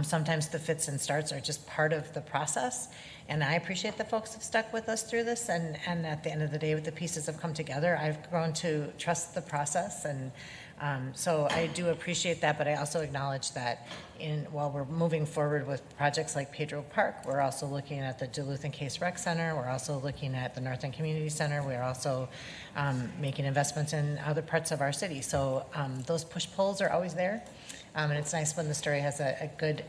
sometimes the fits and starts are just part of the process. And I appreciate the folks have stuck with us through this. And at the end of the day, with the pieces have come together, I've grown to trust the process. And so I do appreciate that, but I also acknowledge that while we're moving forward with projects like Pedro Park, we're also looking at the Duluth and Case Rec Center. We're also looking at the North End Community Center. We're also making investments in other parts of our city. So those push-pulls are always there. And it's nice when the story has a good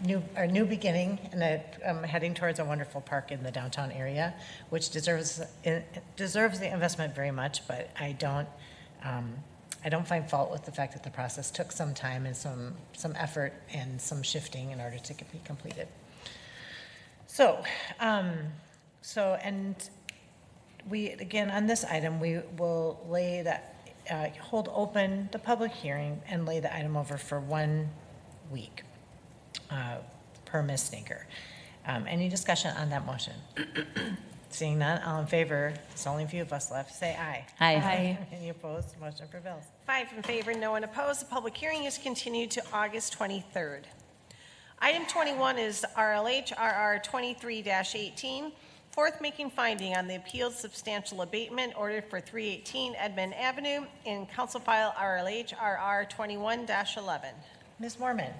new beginning and heading towards a wonderful park in the downtown area, which deserves the investment very much, but I don't find fault with the fact that the process took some time and some effort and some shifting in order to be completed. So and we, again, on this item, we will lay that, hold open the public hearing and lay the item over for 1 week per Ms. Sneaker. Any discussion on that motion? Seeing none, all in favor, there's only a few of us left, say aye. Aye. Any opposed? Motion prevails. 5 in favor, no one opposed. The public hearing is continued to August 23rd. Item 21 is RLH RR 23-18, fourth making finding on the appealed substantial abatement ordered for 318 Edmund Avenue in Council File RLH RR 21-11. Ms. Mormon.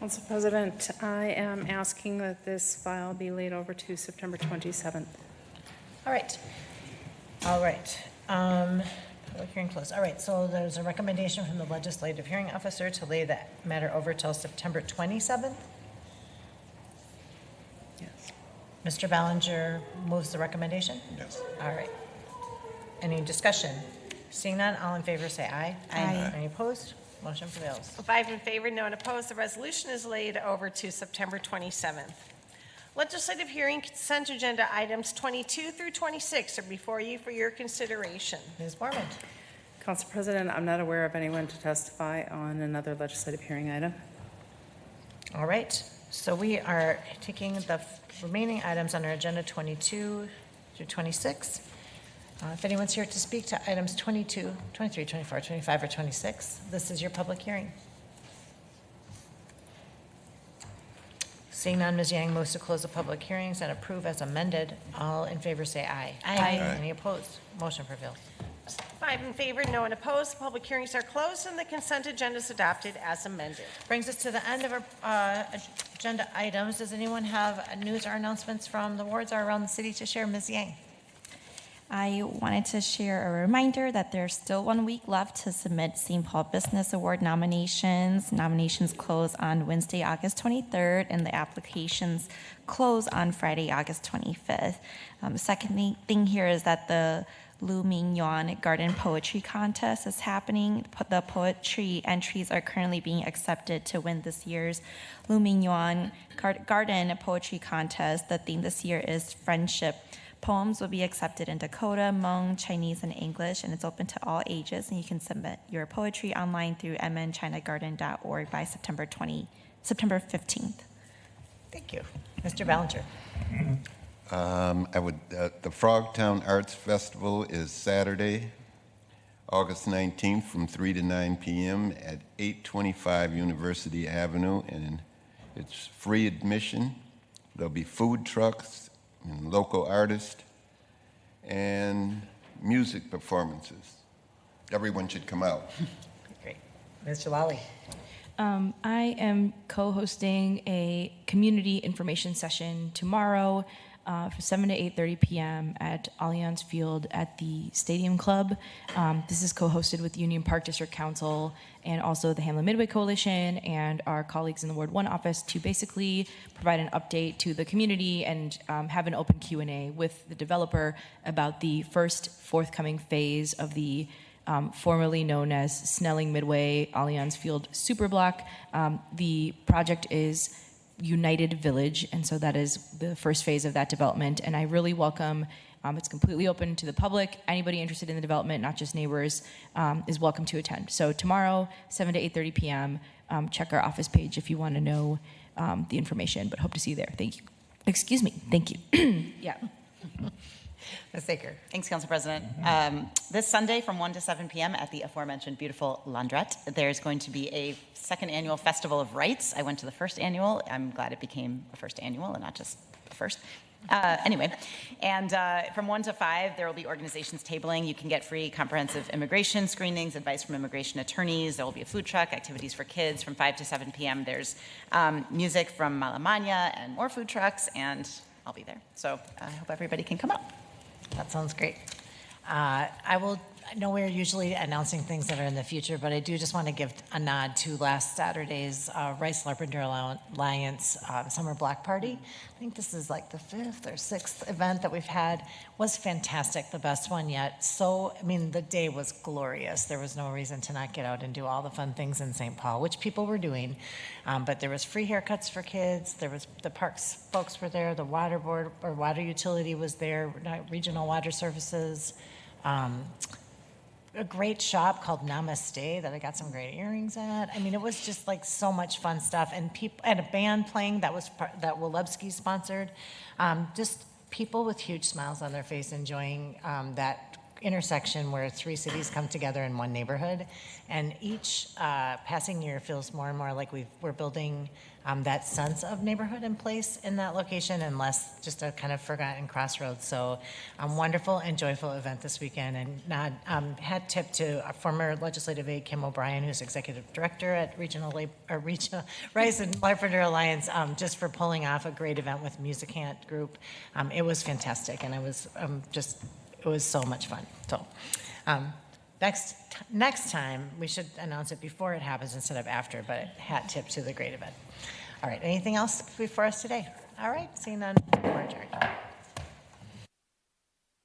Council President, I am asking that this file be laid over to September 27th. All right. Public hearing closed. All right, so there's a recommendation from the legislative hearing officer to lay that matter over till September 27th. Yes. Mr. Ballinger moves the recommendation? Yes. All right. Any discussion? Seeing none, all in favor say aye. Aye. Any opposed? Motion prevails. 5 in favor, no one opposed. The resolution is laid over to September 27th. Legislative hearing consent agenda items 22 through 26 are before you for your consideration. Ms. Mormon. Council President, I'm not aware of anyone to testify on another legislative hearing item. All right, so we are taking the remaining items on our agenda 22 through 26. If anyone's here to speak to items 22, 23, 24, 25, or 26, this is your public hearing. Seeing none, Ms. Yang moves to close the public hearings and approve as amended. All in favor say aye. Aye. Any opposed? Motion prevails. 5 in favor, no one opposed. The public hearings are closed and the consent agenda is adopted as amended. Brings us to the end of our agenda items. Does anyone have news or announcements from the wards or around the city to share? Ms. Yang. I wanted to share a reminder that there's still 1 week left to submit St. Paul Business Award nominations. Nominations close on Wednesday, August 23rd, and the applications close on Friday, August 25th. The second thing here is that the Lu Ming Yuan Garden Poetry Contest is happening. The poetry entries are currently being accepted to win this year's Lu Ming Yuan Garden Poetry Contest. The theme this year is friendship. Poems will be accepted in Dakota, Hmong, Chinese, and English, and it's open to all ages, and you can submit your poetry online through mnchinagarden.org by September 15th. Thank you. Mr. Ballinger. The Frogtown Arts Festival is Saturday, August 19th from 3 to 9 p.m. at 825 University Avenue, and it's free admission. There'll be food trucks and local artists and music performances. Everyone should come out. Great. Ms. Jalali. I am co-hosting a community information session tomorrow from 7 to 8:30 p.m. at Allianz Field at the Stadium Club. This is co-hosted with Union Park District Council and also the Hamlin Midway Coalition and our colleagues in the Ward 1 office to basically provide an update to the community and have an open Q&A with the developer about the first forthcoming phase of the formerly known as Snelling Midway Allianz Field Superblock. The project is United Village, and so that is the first phase of that development, and I really welcome, it's completely open to the public. Anybody interested in the development, not just neighbors, is welcome to attend. So tomorrow, 7 to 8:30 p.m., check our office page if you want to know the information, but hope to see you there. Thank you. Excuse me. Thank you. Yeah. Ms. Saker. Thanks, Council President. This Sunday from 1 to 7 p.m. at the aforementioned beautiful Laundrette, there's going to be a second annual Festival of Rights. I went to the first annual. I'm glad it became a first annual and not just the first. Anyway, and from 1 to 5, there will be organizations tabling. You can get free comprehensive immigration screenings, advice from immigration attorneys. There will be a food truck, activities for kids from 5 to 7 p.m. There's music from Malamanya and more food trucks, and I'll be there. So I hope everybody can come out. That sounds great. I know we're usually announcing things that are in the future, but I do just want to give a nod to last Saturday's Rice Larpenter Alliance Summer Block Party. I think this is like the 5th or 6th event that we've had. It was fantastic, the best one yet. So, I mean, the day was glorious. There was no reason to not get out and do all the fun things in St. Paul, which people were doing. But there was free haircuts for kids. There was the parks folks were there. The water board or water utility was there. Regional Water Services. A great shop called Namaste that I got some great earrings at. I mean, it was just like so much fun stuff, and a band playing that Wolubski sponsored. Just people with huge smiles on their face enjoying that intersection where 3 cities come together in one neighborhood, and each passing year feels more and more like we're building that sense of neighborhood and place in that location, and less just a kind of forgotten crossroads. So wonderful and joyful event this weekend, and hat tip to former legislative aide Kim O'Brien, who's executive director at Regional Rice and Larpenter Alliance, just for pulling off a great event with Musicant Group. It was fantastic, and it was it was so much fun. So next time, we should announce it before it happens instead of after, but hat tip to the great event. All right, anything else before us today? All right, seeing none, we're adjourned.